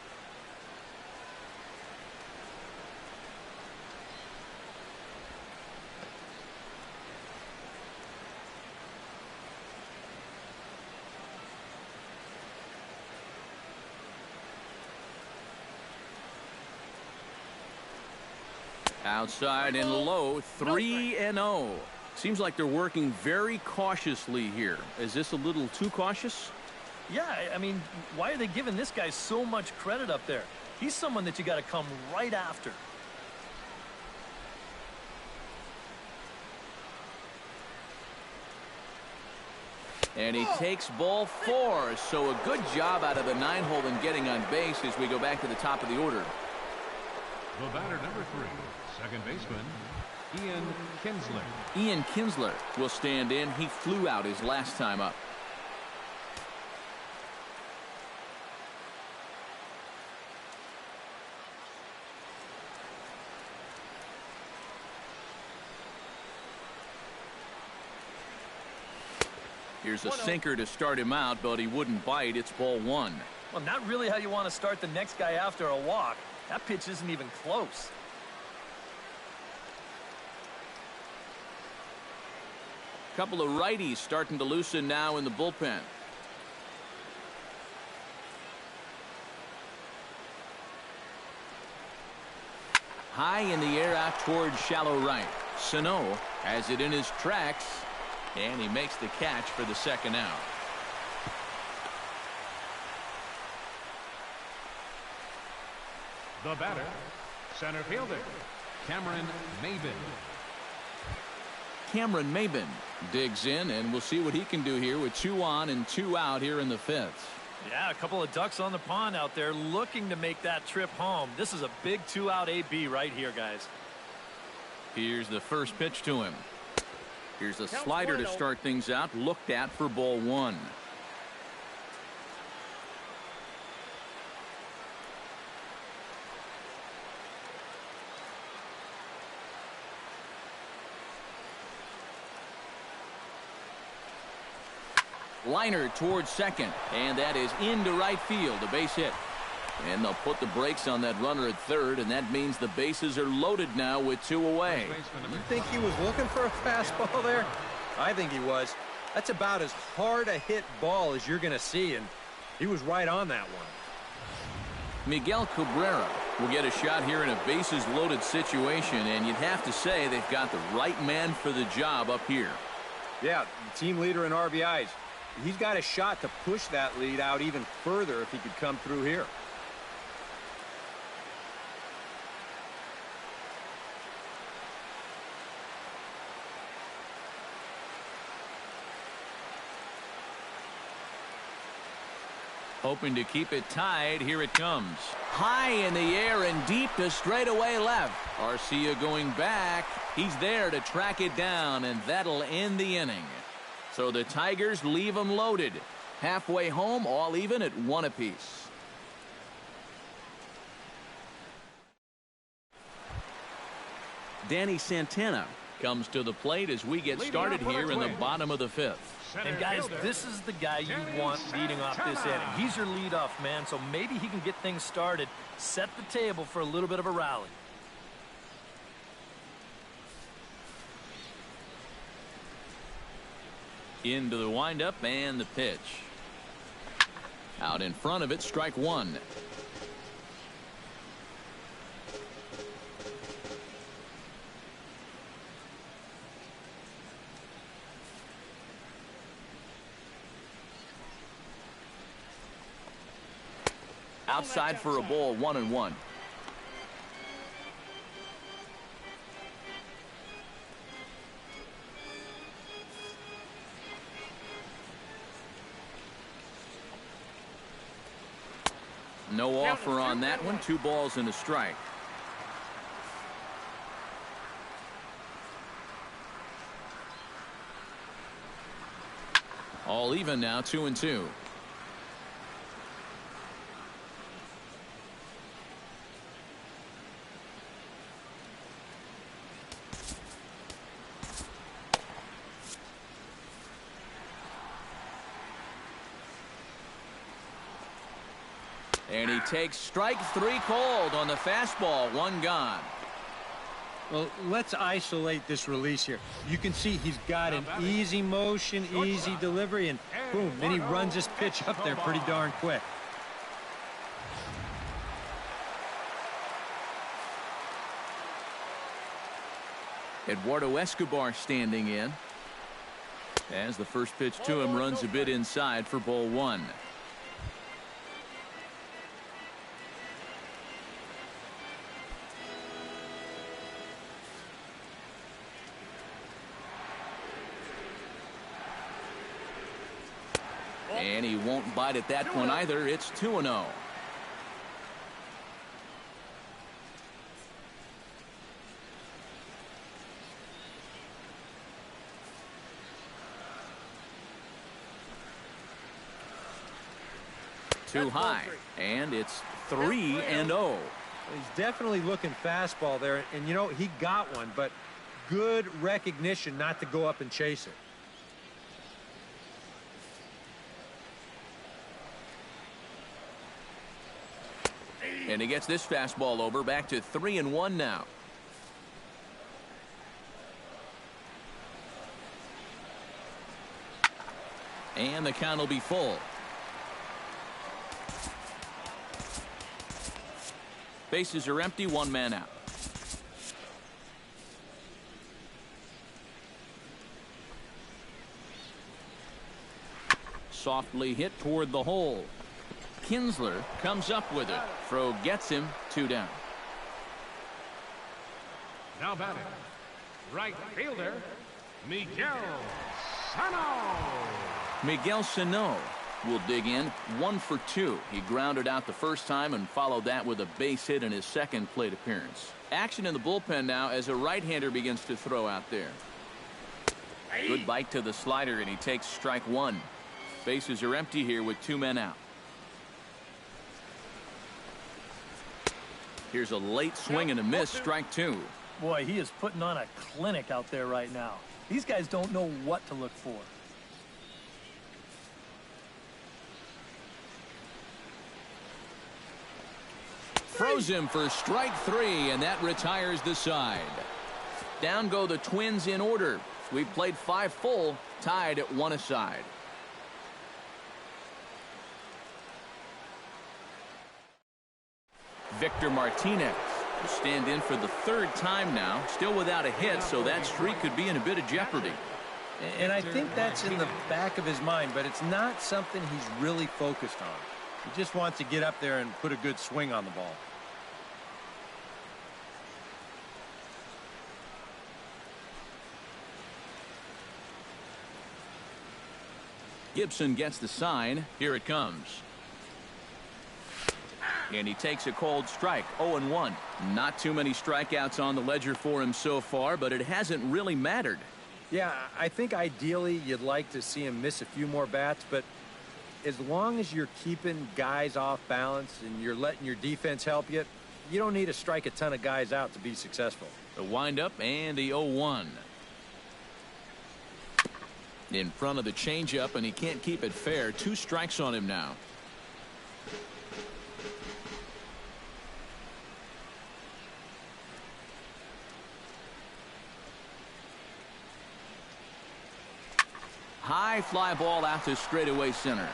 Outside and low, 3-0. Seems like they're working very cautiously here. Is this a little too cautious? Yeah, I mean, why are they giving this guy so much credit up there? He's someone that you got to come right after. And he takes ball 4. So a good job out of the 9-hole in getting on base as we go back to the top of the order. The batter, number 3, second baseman, Ian Kinsler. Ian Kinsler will stand in. He flew out his last time up. Here's a sinker to start him out, but he wouldn't bite. It's ball 1. Well, not really how you want to start the next guy after a walk. That pitch isn't even close. Couple of righties starting to loosen now in the bullpen. High in the air out towards shallow right. Sano has it in his tracks, and he makes the catch for the second out. The batter, center fielder, Cameron Maybin. Cameron Maybin digs in, and we'll see what he can do here with 2 on and 2 out here in the 5th. Yeah, a couple of ducks on the pond out there looking to make that trip home. This is a big 2-out AB right here, guys. Here's the first pitch to him. Here's a slider to start things out, looked at for ball 1. Liner towards second, and that is into right field, a base hit. And they'll put the brakes on that runner at third, and that means the bases are loaded now with 2 away. You think he was looking for a fastball there? I think he was. That's about as hard a hit ball as you're going to see, and he was right on that one. Miguel Cabrera will get a shot here in a bases loaded situation, and you'd have to say they've got the right man for the job up here. Yeah, team leader in RBIs. He's got a shot to push that lead out even further if he could come through here. Hoping to keep it tied. Here it comes. High in the air and deep to straightaway left. Arcia going back. He's there to track it down, and that'll end the inning. So the Tigers leave them loaded. Halfway home, all even at 1 apiece. Danny Santana comes to the plate as we get started here in the bottom of the 5th. And guys, this is the guy you want leading off this inning. He's your leadoff man, so maybe he can get things started, set the table for a little bit of a rally. Into the windup and the pitch. Out in front of it, strike 1. Outside for a ball, 1-1. No offer on that one. 2 balls and a strike. All even now, 2-2. And he takes strike 3 called on the fastball. 1 gone. Well, let's isolate this release here. You can see he's got an easy motion, easy delivery, and boom, then he runs his pitch up there pretty darn quick. Eduardo Escobar standing in. As the first pitch to him runs a bit inside for ball one. And he won't bite at that one either. It's 2-0. Too high, and it's 3-0. He's definitely looking fastball there, and you know, he got one, but good recognition not to go up and chase it. And he gets this fastball over, back to 3-1 now. And the count will be full. Bases are empty, one man out. Softly hit toward the hole. Kinsler comes up with it. Throw gets him, 2 down. Now batting, right fielder, Miguel Sano. Miguel Sano will dig in, 1 for 2. He grounded out the first time and followed that with a base hit in his second plate appearance. Action in the bullpen now as a right-hander begins to throw out there. Good bite to the slider, and he takes strike 1. Bases are empty here with 2 men out. Here's a late swing and a miss, strike 2. Boy, he is putting on a clinic out there right now. These guys don't know what to look for. Throws him for strike 3, and that retires the side. Down go the Twins in order. We've played 5 full, tied at 1 aside. Victor Martinez will stand in for the 3rd time now, still without a hit, so that streak could be in a bit of jeopardy. And I think that's in the back of his mind, but it's not something he's really focused on. He just wants to get up there and put a good swing on the ball. Gibson gets the sign. Here it comes. And he takes a cold strike, 0-1. Not too many strikeouts on the ledger for him so far, but it hasn't really mattered. Yeah, I think ideally you'd like to see him miss a few more bats, but as long as you're keeping guys off balance and you're letting your defense help you, you don't need to strike a ton of guys out to be successful. The windup and the 0-1. In front of the changeup, and he can't keep it fair. 2 strikes on him now. High fly ball out to straightaway center.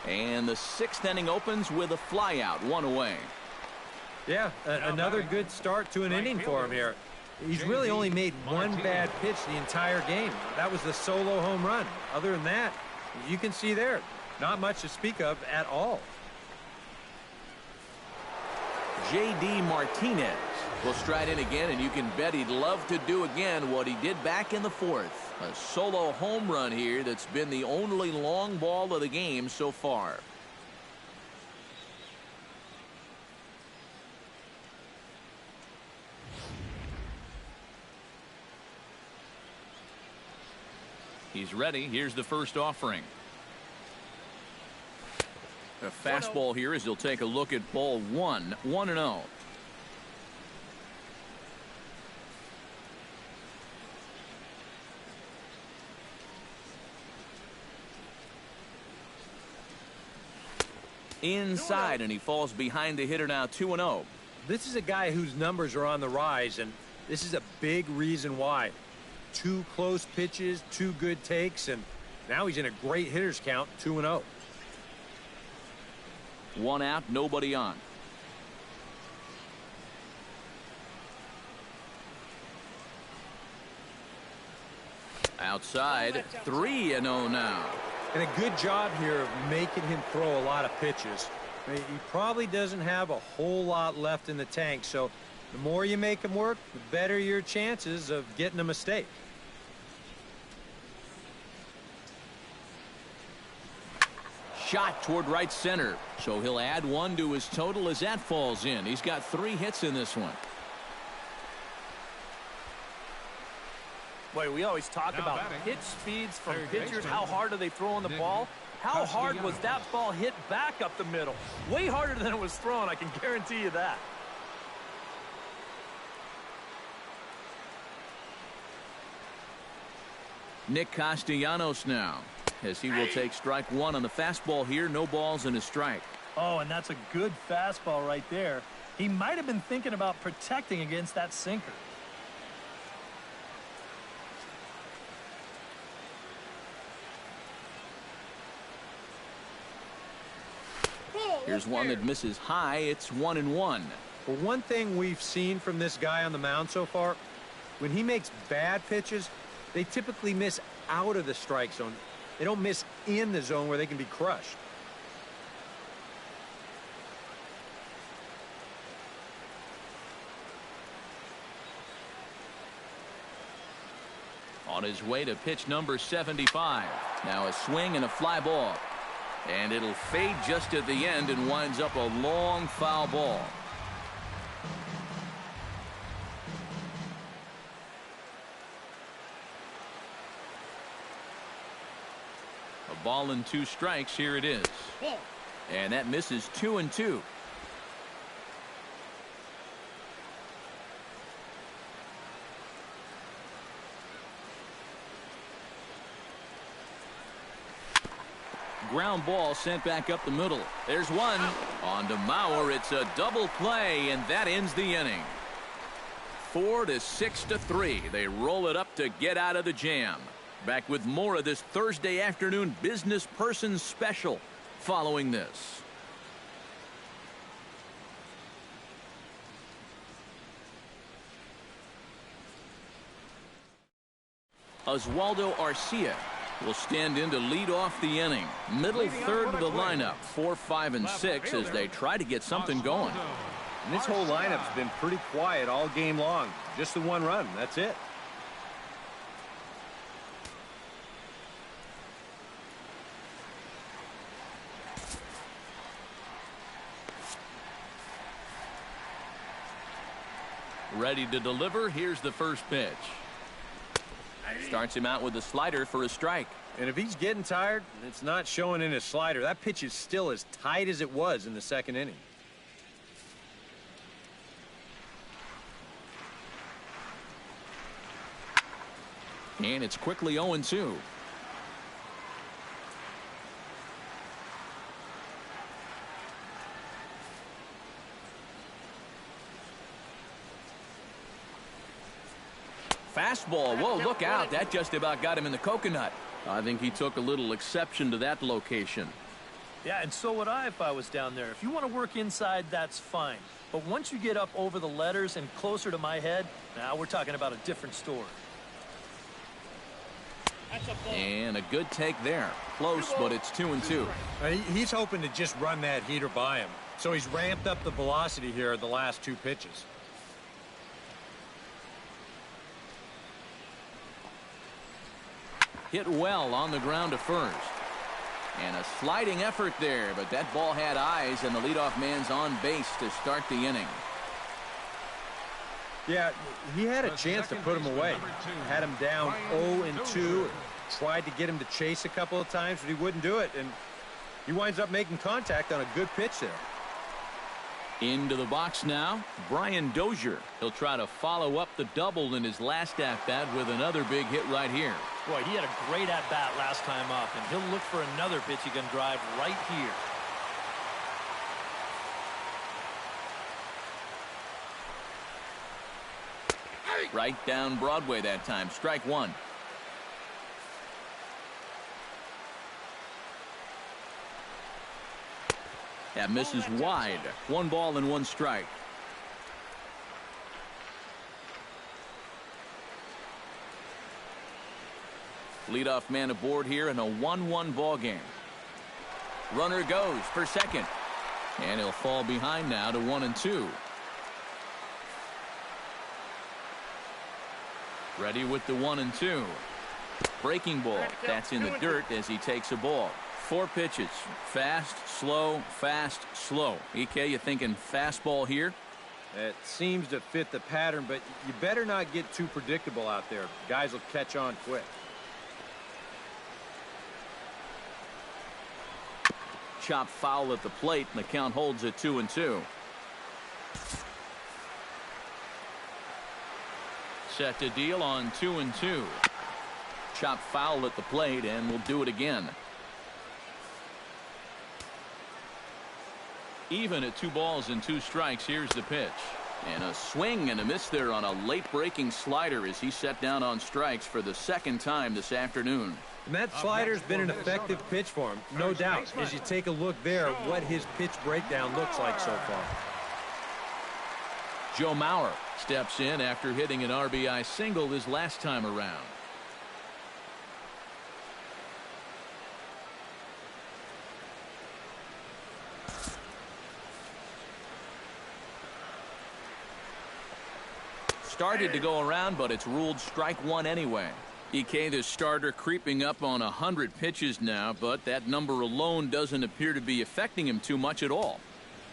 And the 6th inning opens with a fly out, 1 away. Yeah, another good start to an inning for him here. He's really only made 1 bad pitch the entire game. That was the solo home run. Other than that, you can see there, not much to speak of at all. J.D. Martinez will stride in again, and you can bet he'd love to do again what he did back in the 4th. A solo home run here that's been the only long ball of the game so far. He's ready. Here's the first offering. A fastball here as he'll take a look at ball 1, 1-0. Inside, and he falls behind the hitter now, 2-0. This is a guy whose numbers are on the rise, and this is a big reason why. 2 close pitches, 2 good takes, and now he's in a great hitter's count, 2-0. 1 out, nobody on. Outside, 3-0 now. And a good job here of making him throw a lot of pitches. I mean, he probably doesn't have a whole lot left in the tank, so the more you make him work, the better your chances of getting a mistake. Shot toward right center, so he'll add 1 to his total as that falls in. He's got 3 hits in this one. Boy, we always talk about pitch speeds from pitchers. How hard are they throwing the ball? How hard was that ball hit back up the middle? Way harder than it was thrown, I can guarantee you that. Nick Castellanos now, as he will take strike 1 on the fastball here. No balls and a strike. Oh, and that's a good fastball right there. He might have been thinking about protecting against that sinker. Here's one that misses high. It's 1-1. Well, one thing we've seen from this guy on the mound so far, when he makes bad pitches, they typically miss out of the strike zone. They don't miss in the zone where they can be crushed. On his way to pitch number 75. Now a swing and a fly ball. And it'll fade just at the end and winds up a long foul ball. A ball and 2 strikes. Here it is. And that misses 2-2. Ground ball sent back up the middle. There's one. On to Mauer. It's a double play, and that ends the inning. 4-6-3. They roll it up to get out of the jam. Back with more of this Thursday afternoon business person special following this. Oswaldo Arcia will stand in to lead off the inning. Middle third of the lineup, 4, 5, and 6 as they try to get something going. And this whole lineup's been pretty quiet all game long. Just the 1 run. That's it. Ready to deliver. Here's the first pitch. Starts him out with a slider for a strike. And if he's getting tired, it's not showing in his slider. That pitch is still as tight as it was in the 2nd inning. And it's quickly 0-2. Fastball. Whoa, look out. That just about got him in the coconut. I think he took a little exception to that location. Yeah, and so would I if I was down there. If you want to work inside, that's fine. But once you get up over the letters and closer to my head, now we're talking about a different story. And a good take there. Close, but it's 2-2. He's hoping to just run that heater by him. So he's ramped up the velocity here at the last 2 pitches. Hit well on the ground to first. And a sliding effort there, but that ball had eyes, and the leadoff man's on base to start the inning. Yeah, he had a chance to put him away. Had him down 0-2. Tried to get him to chase a couple of times, but he wouldn't do it. And he winds up making contact on a good pitch there. Into the box now, Brian Dozier. He'll try to follow up the double in his last at-bat with another big hit right here. Boy, he had a great at-bat last time up, and he'll look for another pitch he can drive right here. Right down Broadway that time. Strike 1. That misses wide. 1 ball and 1 strike. Leadoff man aboard here in a 1-1 ball game. Runner goes for second. And he'll fall behind now to 1-2. Ready with the 1-2. Breaking ball. That's in the dirt as he takes a ball. 4 pitches. Fast, slow, fast, slow. EK, you thinking fastball here? It seems to fit the pattern, but you better not get too predictable out there. Guys will catch on quick. Chop foul at the plate, and the count holds at 2-2. Set to deal on 2-2. Chop foul at the plate, and we'll do it again. Even at 2 balls and 2 strikes. Here's the pitch. And a swing and a miss there on a late breaking slider as he set down on strikes for the 2nd time this afternoon. And that slider's been an effective pitch for him, no doubt. As you take a look there, what his pitch breakdown looks like so far. Joe Mauer steps in after hitting an RBI single his last time around. Started to go around, but it's ruled strike 1 anyway. EK, the starter, creeping up on 100 pitches now, but that number alone doesn't appear to be affecting him too much at all.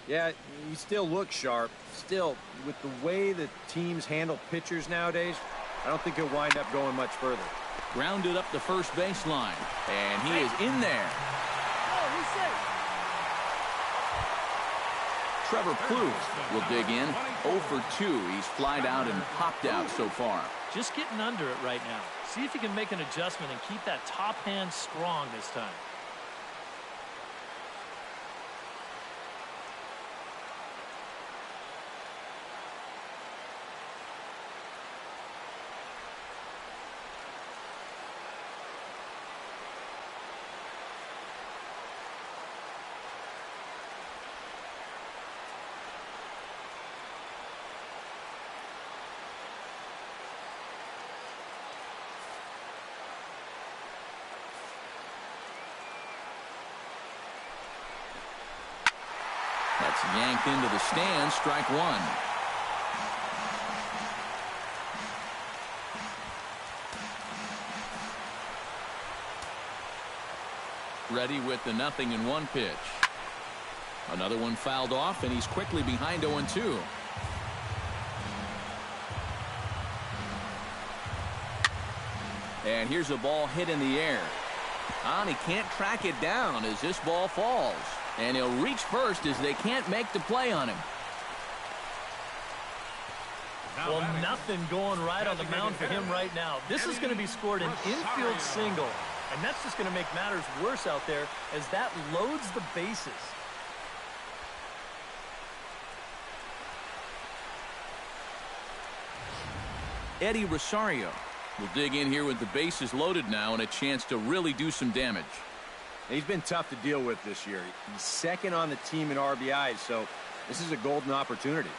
Yeah, he still looks sharp. Still, with the way that teams handle pitchers nowadays, I don't think he'll wind up going much further. Grounded up the first baseline, and he is in there. Trevor Plouffe will dig in. 0 for 2. He's flied out and popped out so far. Just getting under it right now. See if you can make an adjustment and keep that top hand strong this time. That's yanked into the stands. Strike 1. Ready with the 0-1 pitch. Another one fouled off, and he's quickly behind 0-2. And here's a ball hit in the air. And he can't track it down as this ball falls. And he'll reach first as they can't make the play on him. Well, nothing going right on the mound for him right now. This is going to be scored an infield single. And that's just going to make matters worse out there as that loads the bases. Eddie Rosario will dig in here with the bases loaded now and a chance to really do some damage. He's been tough to deal with this year. He's 2nd on the team in RBIs, so this is a golden opportunity.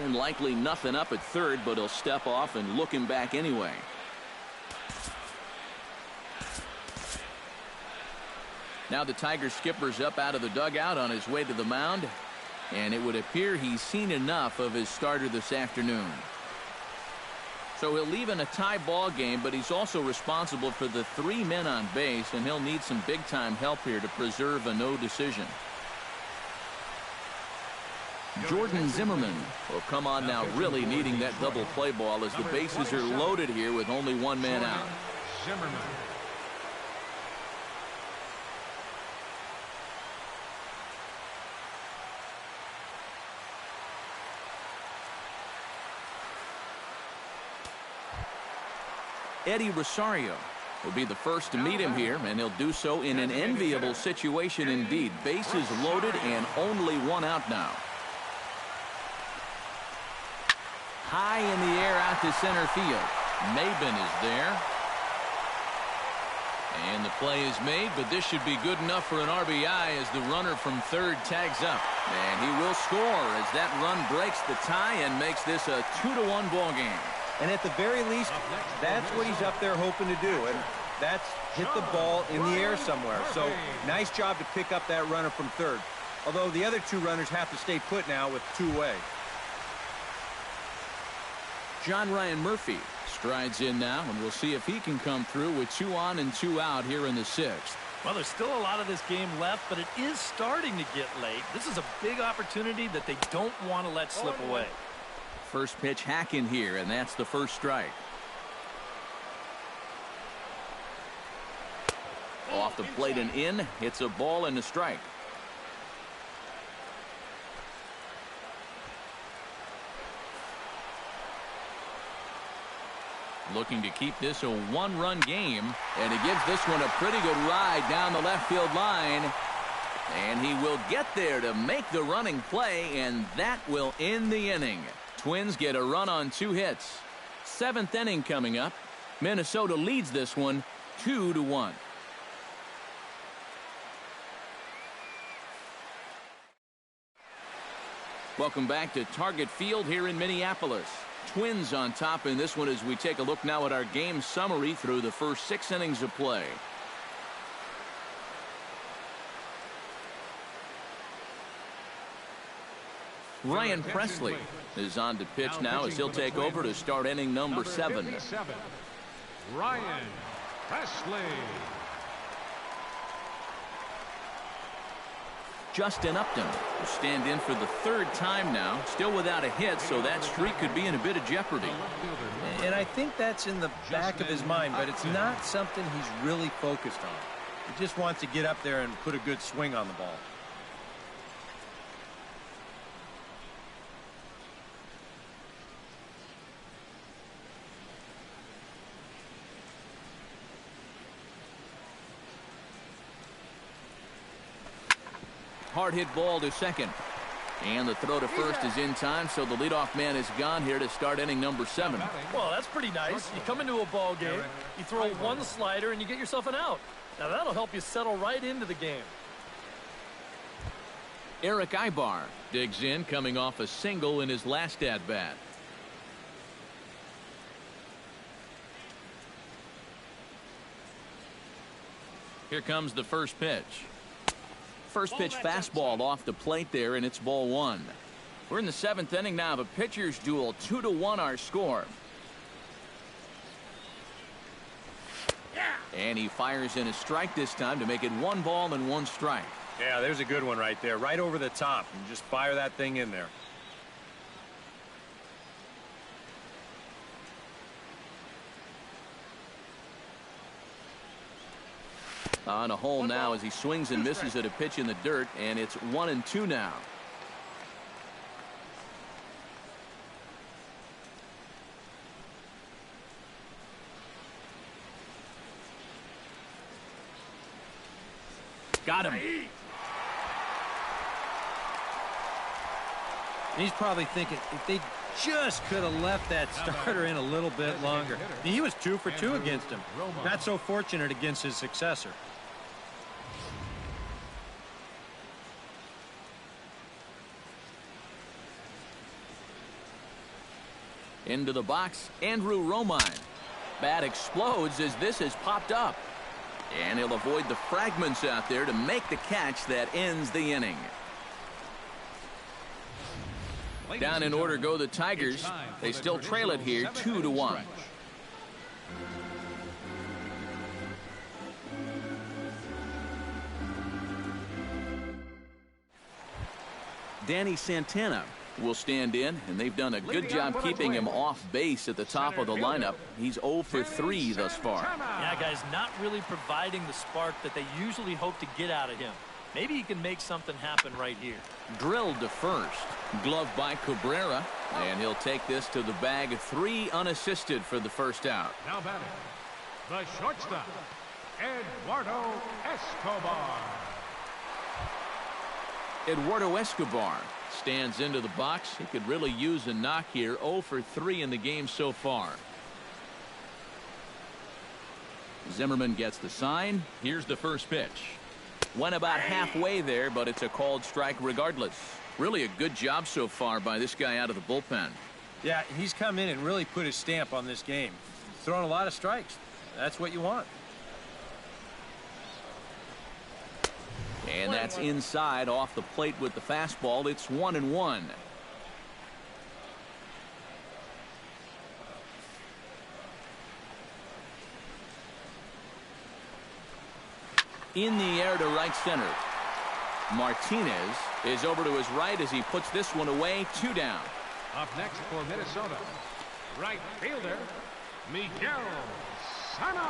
And likely nothing up at third, but he'll step off and look him back anyway. Now the Tiger skipper's up out of the dugout on his way to the mound. And it would appear he's seen enough of his starter this afternoon. So he'll leave in a tie ball game, but he's also responsible for the 3 men on base, and he'll need some big-time help here to preserve a no decision. Jordan Zimmerman will come on now, really needing that double play ball as the bases are loaded here with only 1 man out. Zimmerman. Eddie Rosario will be the first to meet him here, and he'll do so in an enviable situation indeed. Bases loaded and only 1 out now. High in the air out to center field. Maben is there. And the play is made, but this should be good enough for an RBI as the runner from third tags up. And he will score as that run breaks the tie and makes this a 2-1 ball game. And at the very least, that's what he's up there hoping to do. And that's hit the ball in the air somewhere. So nice job to pick up that runner from third. Although the other two runners have to stay put now with two away. John Ryan Murphy strides in now, and we'll see if he can come through with 2 on and 2 out here in the 6th. Well, there's still a lot of this game left, but it is starting to get late. This is a big opportunity that they don't want to let slip away. First pitch hacking here, and that's the first strike. Off the plate and in. It's a ball and a strike. Looking to keep this a 1-run game, and he gives this one a pretty good ride down the left field line, and he will get there to make the running play, and that will end the inning. Twins get a run on 2 hits. 7th inning coming up. Minnesota leads this one 2-1. Welcome back to Target Field here in Minneapolis. Twins on top in this one as we take a look now at our game summary through the first 6 innings of play. Ryan Presley is on to pitch now as he'll take over to start inning number 7. Ryan Presley. Justin Upton will stand in for the 3rd time now, still without a hit, so that streak could be in a bit of jeopardy. And I think that's in the back of his mind, but it's not something he's really focused on. He just wants to get up there and put a good swing on the ball. Hard hit ball to second. And the throw to first is in time, so the leadoff man is gone here to start inning number 7. Well, that's pretty nice. You come into a ball game, you throw one slider, and you get yourself an out. Now, that'll help you settle right into the game. Eric Ibar digs in, coming off a single in his last at-bat. Here comes the first pitch. First pitch fastball off the plate there, and it's ball 1. We're in the 7th inning now of a pitcher's duel. 2-1 our score. And he fires in a strike this time to make it 1 ball and 1 strike. Yeah, there's a good one right there, right over the top, and just fire that thing in there. On a hole now as he swings and misses at a pitch in the dirt, and it's 1-2 now. Got him. He's probably thinking if they just could have left that starter in a little bit longer. He was 2 for 2 against him. Not so fortunate against his successor. Into the box, Andrew Romine. Bat explodes as this has popped up. And he'll avoid the fragments out there to make the catch that ends the inning. Down in order go the Tigers. They still trail it here 2-1. Danny Santana will stand in, and they've done a good job keeping him off base at the top of the lineup. He's 0 for 3 thus far. Yeah, guys, not really providing the spark that they usually hope to get out of him. Maybe he can make something happen right here. Drilled to first. Glove by Cabrera, and he'll take this to the bag. 3 unassisted for the first out. Now batting, the shortstop, Eduardo Escobar. Eduardo Escobar stands into the box. He could really use a knock here. 0 for 3 in the game so far. Zimmerman gets the sign. Here's the first pitch. Went about halfway there, but it's a called strike regardless. Really a good job so far by this guy out of the bullpen. Yeah, he's come in and really put his stamp on this game. He's thrown a lot of strikes. That's what you want. And that's inside off the plate with the fastball. It's 1-1. In the air to right center. Martinez is over to his right as he puts this one away. 2 down. Up next for Minnesota, right fielder, Miguel Sano.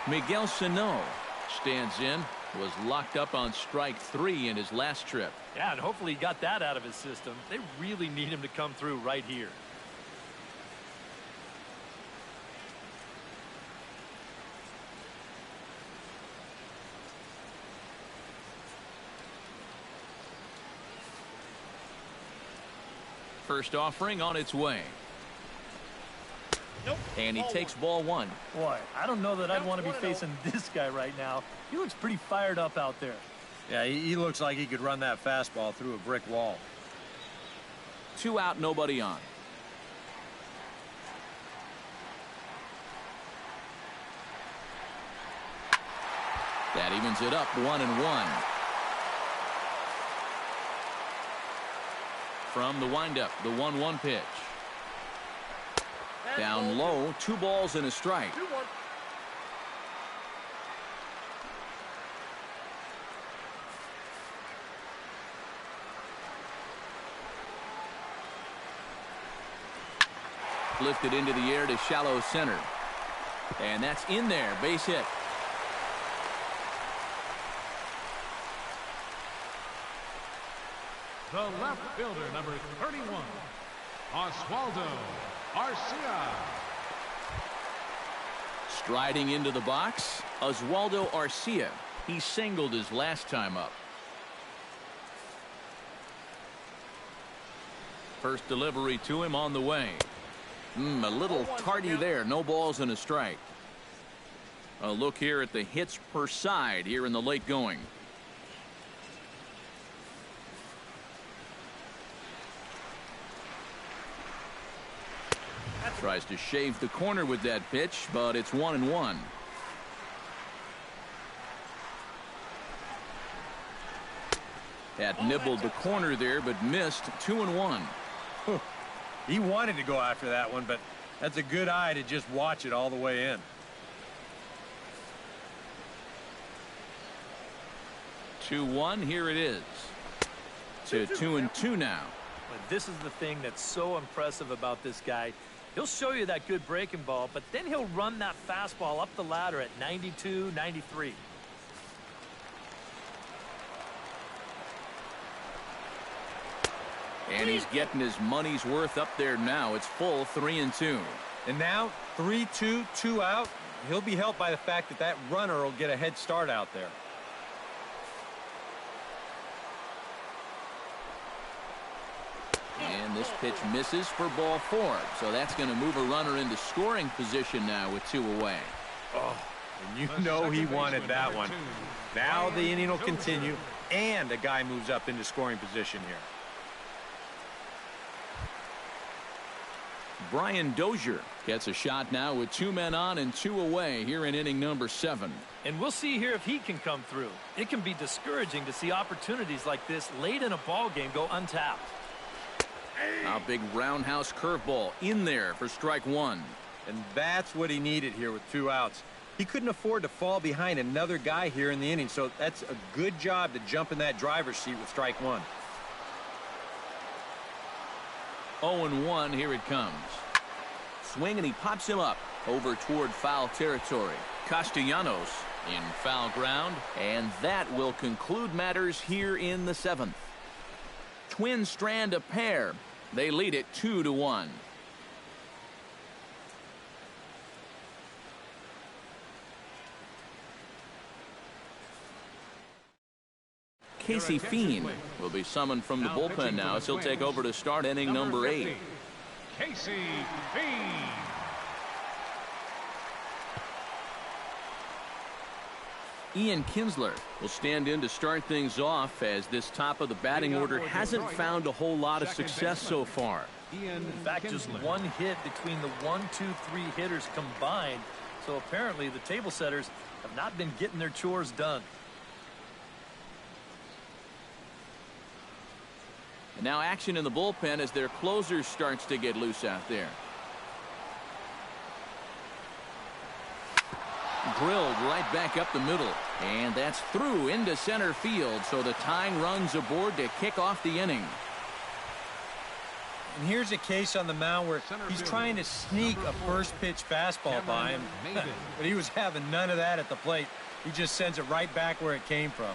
Miguel Sano stands in. Was locked up on strike 3 in his last trip. Yeah, and hopefully he got that out of his system. They really need him to come through right here. First offering on its way. Nope. And he takes ball 1. Boy, I don't know that I'd want to be facing this guy right now. He looks pretty fired up out there. Yeah, he looks like he could run that fastball through a brick wall. 2 out, nobody on. That evens it up, 1-1. From the windup, the 1-1 pitch. Down low, 2 balls and a strike. Lifted into the air to shallow center. And that's in there, base hit. The left fielder, number 31, Oswaldo Arcia. Striding into the box, Oswaldo Arcia. He singled his last time up. First delivery to him on the way. A little tardy there. No balls and a strike. A look here at the hits per side here in the late going. Tries to shave the corner with that pitch, but it's 1-1. That nibbled the corner there, but missed. 2-1. He wanted to go after that one, but that's a good eye to just watch it all the way in. 2-1. Here it is. To 2-2 now. But this is the thing that's so impressive about this guy. He'll show you that good breaking ball, but then he'll run that fastball up the ladder at 92, 93. And he's getting his money's worth up there now. It's full 3-2. And now 3-2, 2 out. He'll be helped by the fact that that runner will get a head start out there. And this pitch misses for ball 4. So that's going to move a runner into scoring position now with 2 away. Oh, and you know he wanted that one. Now the inning will continue, and a guy moves up into scoring position here. Brian Dozier gets a shot now with 2 men on and 2 away here in inning number 7. And we'll see here if he can come through. It can be discouraging to see opportunities like this late in a ball game go untapped. A big roundhouse curveball in there for strike 1. And that's what he needed here with 2 outs. He couldn't afford to fall behind another guy here in the inning, so that's a good job to jump in that driver's seat with strike 1. 0-1, here it comes. Swing, and he pops him up over toward foul territory. Castellanos in foul ground, and that will conclude matters here in the 7th. Twins strand a pair. They lead it 2-1. Casey Fiend will be summoned from the bullpen now as he'll take over to start inning number 8. Casey Fiend. Ian Kinsler will stand in to start things off, as this top of the batting order hasn't found a whole lot of success so far. In fact, just one hit between the 1, 2, 3 hitters combined. So apparently the table setters have not been getting their chores done. And now action in the bullpen as their closer starts to get loose out there. Drilled right back up the middle, and that's through into center field, so the tying run's aboard to kick off the inning. And here's a case on the mound where he's trying to sneak a first pitch fastball by him, but he was having none of that at the plate. He just sends it right back where it came from.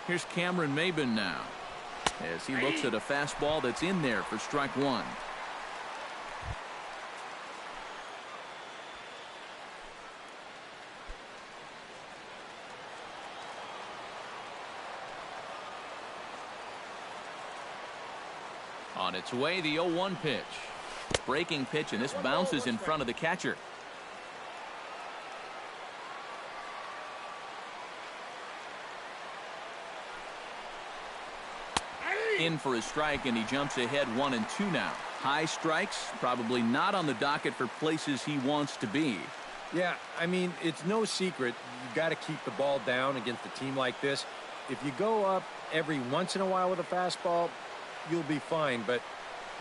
Here's Cameron Maben now, as he looks at a fastball that's in there for strike one. On its way, the 0-1 pitch. Breaking pitch, and this bounces in front of the catcher. In for a strike, and he jumps ahead 1-2 now. High strikes, probably not on the docket for places he wants to be. Yeah, I mean, it's no secret. You got to keep the ball down against a team like this. If you go up every once in a while with a fastball, you'll be fine, but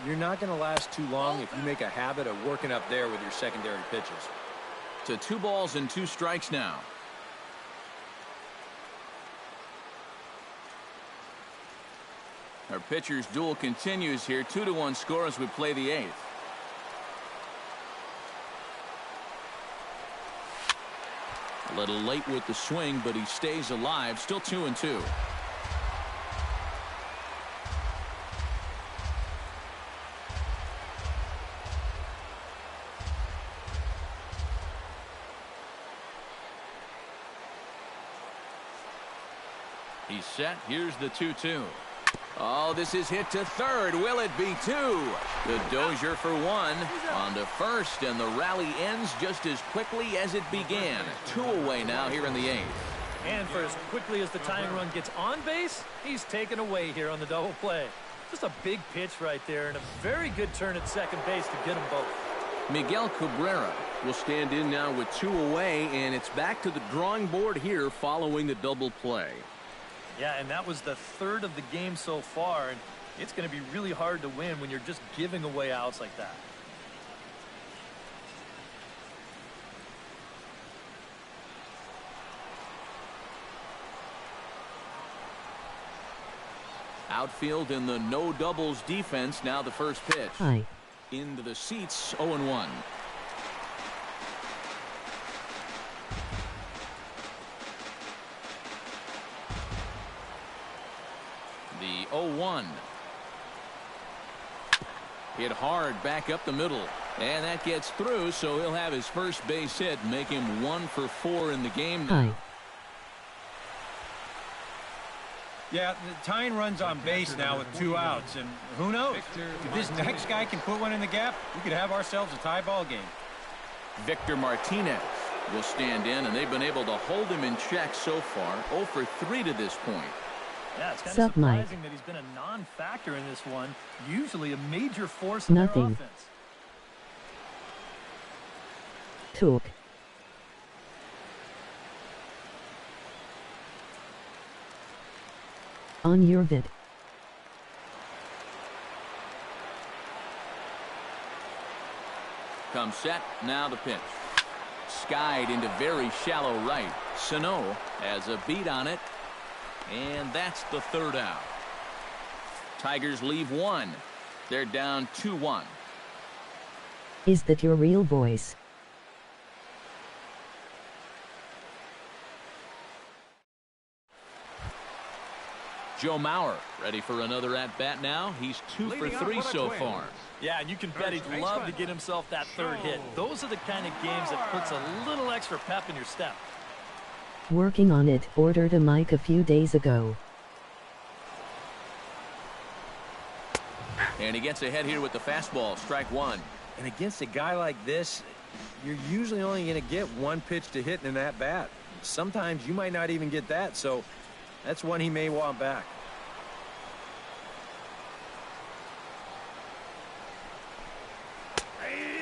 you're not going to last too long if you make a habit of working up there with your secondary pitches. To 2 balls and 2 strikes now. Our pitcher's duel continues here. 2-1 score as we play the 8th. A little late with the swing, but he stays alive. Still 2-2. He's set. Here's the 2-2. Oh, this is hit to third. Will it be 2? The Dozier for 1 on to first, and the rally ends just as quickly as it began. 2 away now here in the 8th. And for as quickly as the tying run gets on base, he's taken away here on the double play. Just a big pitch right there, and a very good turn at second base to get them both. Miguel Cabrera will stand in now with 2 away, and it's back to the drawing board here following the double play. Yeah, and that was the 3rd of the game so far, and it's going to be really hard to win when you're just giving away outs like that. Outfield in the no doubles defense. Now the first pitch. Hi. Into the seats. 0-1. The 0-1. Hit hard back up the middle, and that gets through, so he'll have his first base hit, make him 1 for 4 in the game now. Hi. Yeah, the tying runs on base now with 2 outs, and who knows? If this next guy can put one in the gap, we could have ourselves a tie ball game. Victor Martinez will stand in, and they've been able to hold him in check so far. 0 for 3 to this point. Yeah, it's kind Sup, of surprising Mike? that he's been a non-factor in this one. Usually a major force in their Nothing. offense. Talk. On your vid. Come set, now the pitch. Skied into very shallow right. Sano has a beat on it, and that's the 3rd out. Tigers leave 1. They're down 2-1. Is that your real voice? Joe Mauer ready for another at-bat now. He's 2 for 3 so far. Yeah, and you can bet he'd love to get himself that 3rd hit. Those are the kind of games that puts a little extra pep in your step. Working on it. Ordered a mic a few days ago. And he gets ahead here with the fastball, strike one. And against a guy like this, you're usually only going to get one pitch to hit in that bat. Sometimes you might not even get that, so that's one he may want back.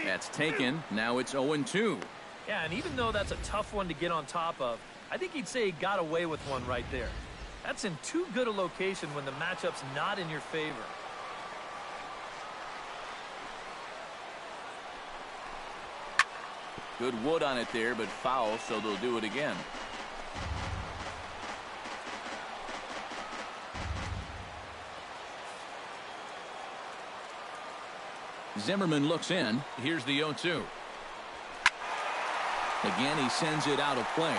That's taken. Now it's 0-2. Yeah, and even though that's a tough one to get on top of, I think he'd say he got away with one right there. That's in too good a location when the matchup's not in your favor. Good wood on it there, but foul, so they'll do it again. Zimmerman looks in. Here's the 0-2. Again, he sends it out of play.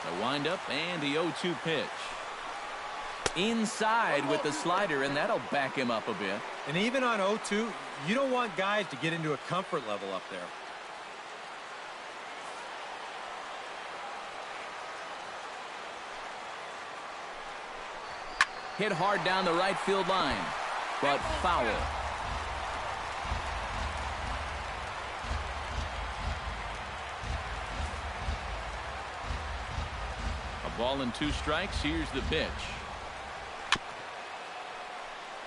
The windup and the 0-2 pitch. Inside with the slider, and that'll back him up a bit. And even on 0-2, you don't want guys to get into a comfort level up there. Hit hard down the right field line, but foul. A ball and 2 strikes. Here's the pitch.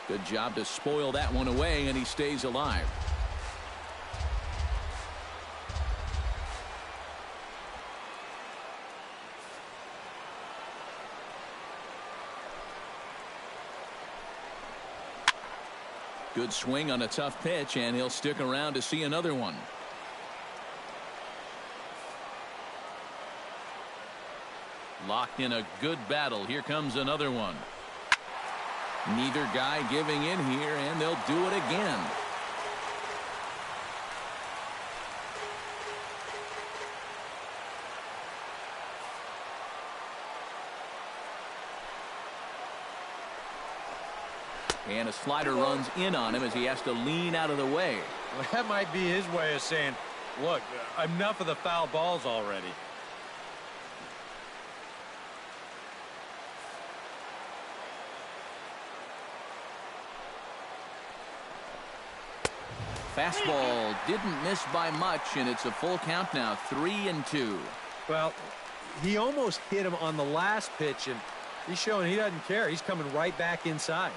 Good job to spoil that one away, and he stays alive. Good swing on a tough pitch, and he'll stick around to see another one. Locked in a good battle. Here comes another one. Neither guy giving in here, and they'll do it again. And a slider runs in on him as he has to lean out of the way. Well, that might be his way of saying, look, enough of the foul balls already. Fastball didn't miss by much, and it's a full count now, 3-2. Well, he almost hit him on the last pitch, and he's showing he doesn't care. He's coming right back inside.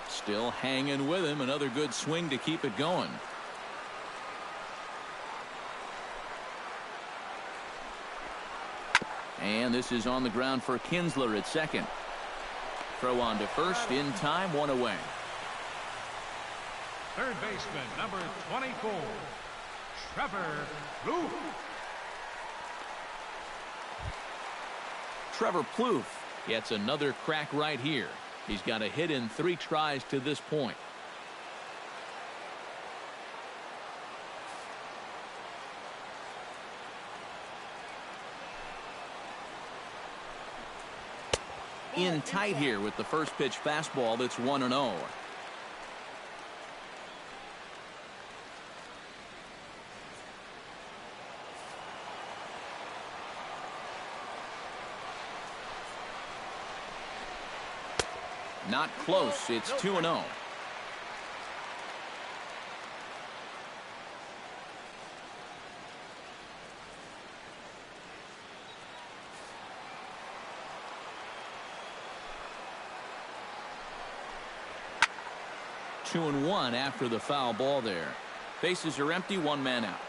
Still hanging with him. Another good swing to keep it going. And this is on the ground for Kinsler at second. Throw on to first in time, one away. Third baseman, number 24, Trevor Plouffe. Trevor Plouffe gets another crack right here. He's got a hit in 3 tries to this point. In tight here with the first pitch fastball. That's 1-0. Not close. It's 2-0. Two and one after the foul ball there. Bases are empty, 1 man out.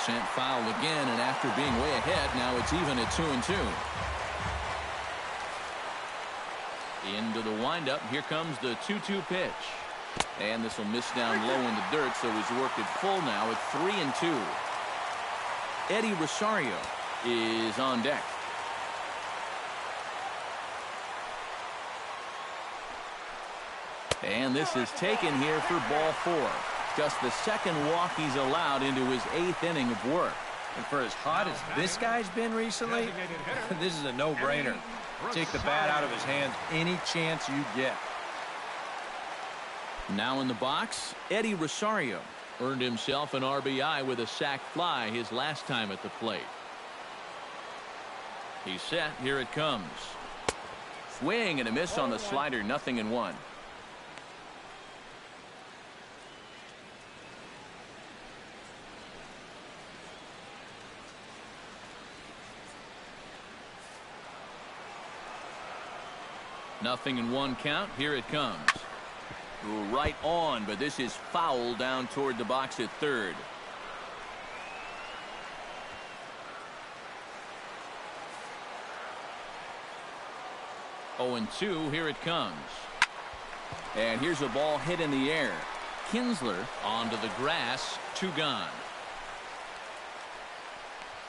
Sent foul again, and after being way ahead, now it's even at 2-2. Into the windup. Here comes the 2-2 pitch. And this will miss down low in the dirt, so he's worked it full now at 3-2. Eddie Rosario is on deck. And this is taken here for ball 4. Just the second walk he's allowed into his 8th inning of work. And for as hot as this guy's been recently, this is a no-brainer. Take the bat out of his hands any chance you get. Now in the box, Eddie Rosario earned himself an RBI with a sac fly his last time at the plate. He's set. Here it comes. Swing and a miss on the slider. 0-1. Nothing in 1 count. Here it comes. Right on, but this is foul down toward the box at third. Oh, and 2. Here it comes. And here's a ball hit in the air. Kinsler onto the grass. 2 gone.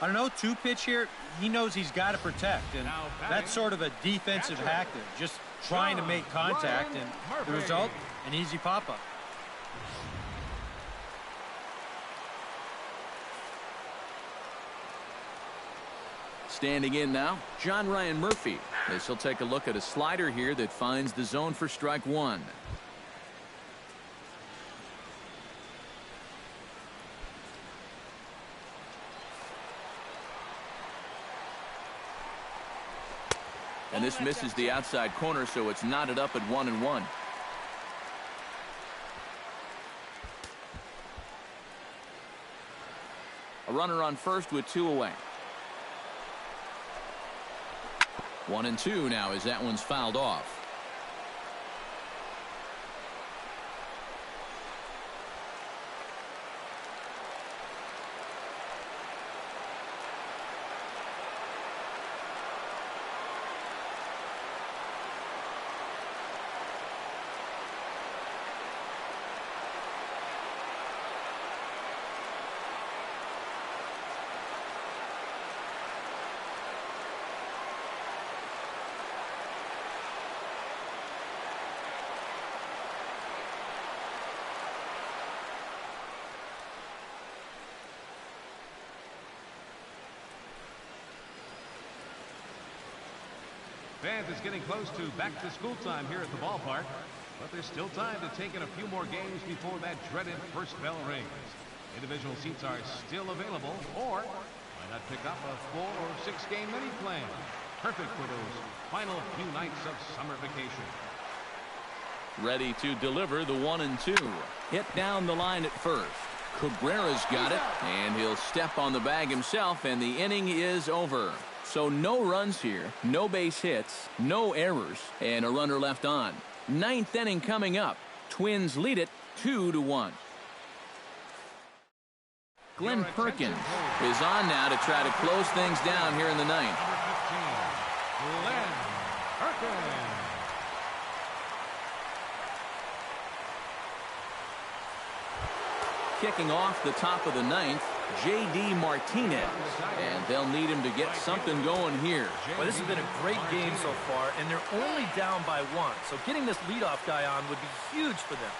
I don't know, 2-pitch here. He knows he's got to protect, and that's sort of a defensive hack there. Just trying to make contact, and the result, an easy pop-up. Standing in now, John Ryan Murphy. This will take a look at a slider here that finds the zone for strike 1. And this misses the outside corner, so it's knotted up at 1-1. A runner on first with 2 away. 1-2 now as that one's fouled off. Fans, it's getting close to back-to-school time here at the ballpark, but there's still time to take in a few more games before that dreaded first bell rings. Individual seats are still available, or why not pick up a 4- or 6-game mini plan? Perfect for those final few nights of summer vacation. Ready to deliver the 1-2. Hit down the line at first. Cabrera's got it, and he'll step on the bag himself, and the inning is over. So no runs here, no base hits, no errors, and a runner left on. 9th inning coming up. Twins lead it 2-1. Glenn Perkins is on now to try to close things down here in the 9th. Glenn Perkins. Kicking off the top of the 9th, J.D. Martinez. And they'll need him to get something going here. Well, this has been a great game so far, and they're only down by 1. So getting this leadoff guy on would be huge for them.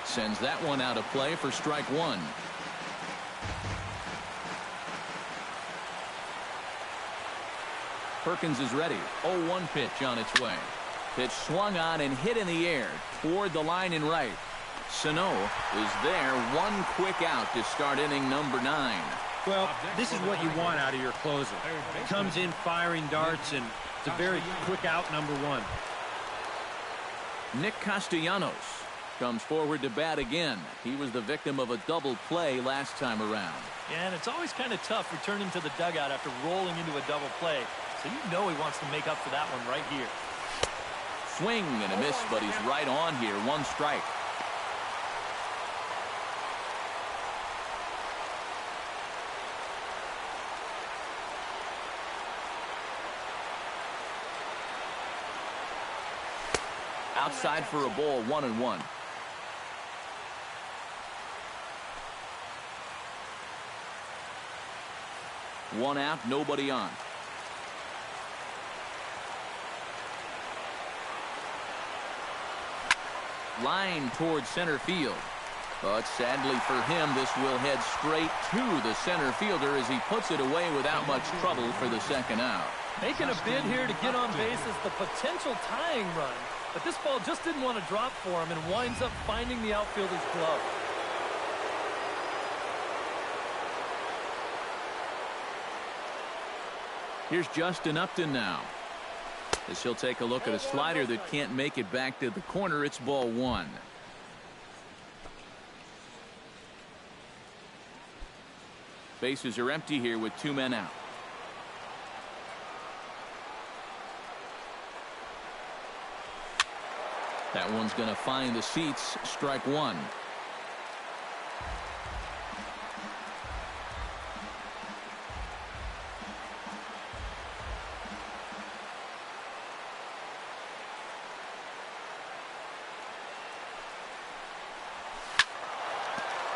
Sends that one out of play for strike 1. Perkins is ready. 0-1 pitch on its way. Pitch swung on and hit in the air toward the line in right. Sano is there. One quick out to start inning number 9. Well, this is what you want out of your closer. Comes in firing darts, and it's a very quick out, number 1. Nick Castellanos comes forward to bat again. He was the victim of a double play last time around. Yeah, and it's always kind of tough returning to the dugout after rolling into a double play. So you know he wants to make up for that one right here. Swing and a miss, but he's right on here. 1 strike. Outside for a ball. 1-1. One out, nobody on. Line towards center field. But sadly for him, this will head straight to the center fielder as he puts it away without much trouble for the second out. Making a bid here to get on base is the potential tying run. But this ball just didn't want to drop for him and winds up finding the outfielder's glove. Here's Justin Upton now. As he'll take a look at a slider that can't make it back to the corner. It's ball one. Bases are empty here with 2 men out. That one's going to find the seats. Strike one.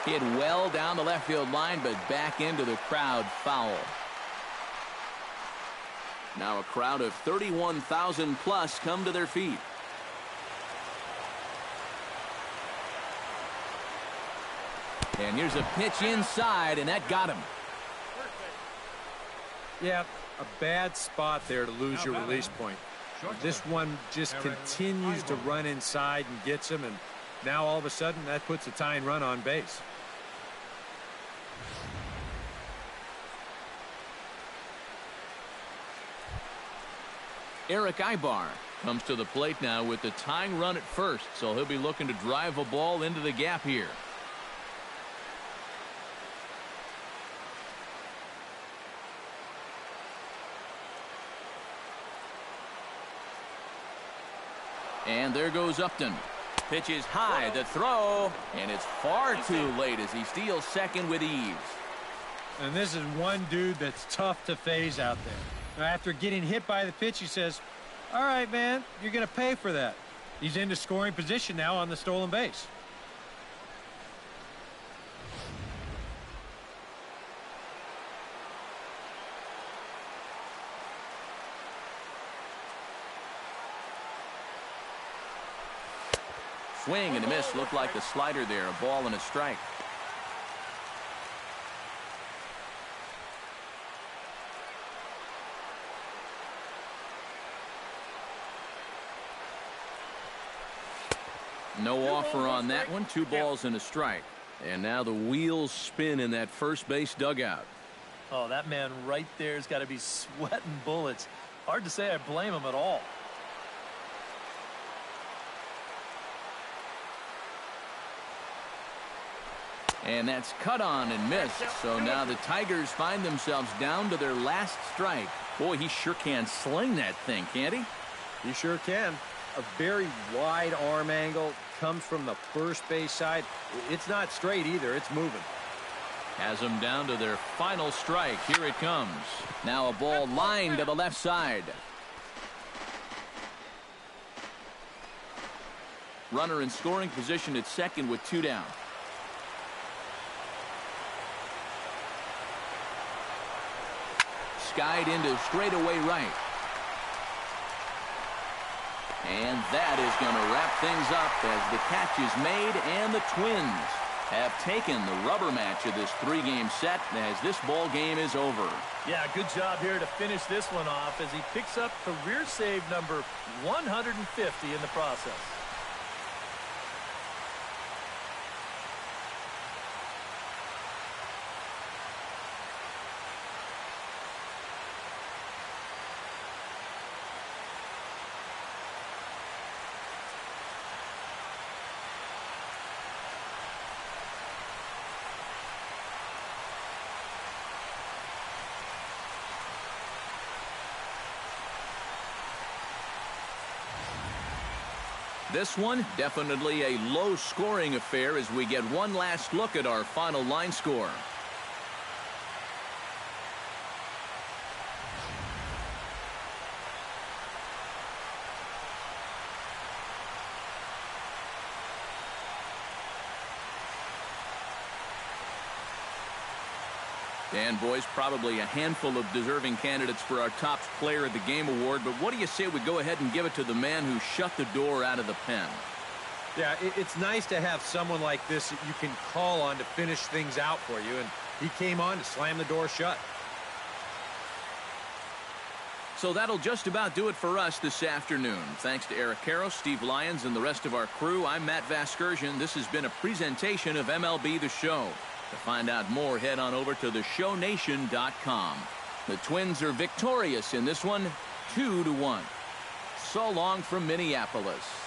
Hit well down the left field line, but back into the crowd. Foul. Now a crowd of 31,000 plus come to their feet. And here's a pitch inside, and that got him. Yeah, a bad spot there to lose your release point. This one just continues to run inside and gets him, and now all of a sudden that puts a tying run on base. Eric Ibar comes to the plate now with the tying run at first, so he'll be looking to drive a ball into the gap here. And there goes Upton. Pitch is high, the throw, and it's far too late as he steals second with ease. And this is one dude that's tough to phase out there. Now, after getting hit by the pitch, he says, all right, man, you're going to pay for that. He's into scoring position now on the stolen base. Swing and a miss. Looked like the slider there. A ball and a strike. No offer on that one. 2 balls and a strike. And now the wheels spin in that first base dugout. Oh, that man right there's got to be sweating bullets. Hard to say I blame him at all. And that's cut on and missed. So now the Tigers find themselves down to their last strike. Boy, he sure can sling that thing, can't he? He sure can. A very wide arm angle. Comes from the first base side. It's not straight either. It's moving. Has them down to their final strike. Here it comes. Now a ball lined to the left side. Runner in scoring position at second with 2 down. Skied into straightaway right. And that is going to wrap things up as the catch is made, and the Twins have taken the rubber match of this 3-game set as this ball game is over. Yeah, good job here to finish this one off as he picks up career save number 150 in the process. This one, definitely a low-scoring affair as we get one last look at our final line score. And, boys, probably a handful of deserving candidates for our top player of the game award, but what do you say we go ahead and give it to the man who shut the door out of the pen? Yeah, it's nice to have someone like this that you can call on to finish things out for you, and he came on to slam the door shut. So that'll just about do it for us this afternoon. Thanks to Eric Karros, Steve Lyons, and the rest of our crew, I'm Matt Vasgersian. This has been a presentation of MLB The Show. To find out more, head on over to theshownation.com. The Twins are victorious in this one, 2-1. So long from Minneapolis.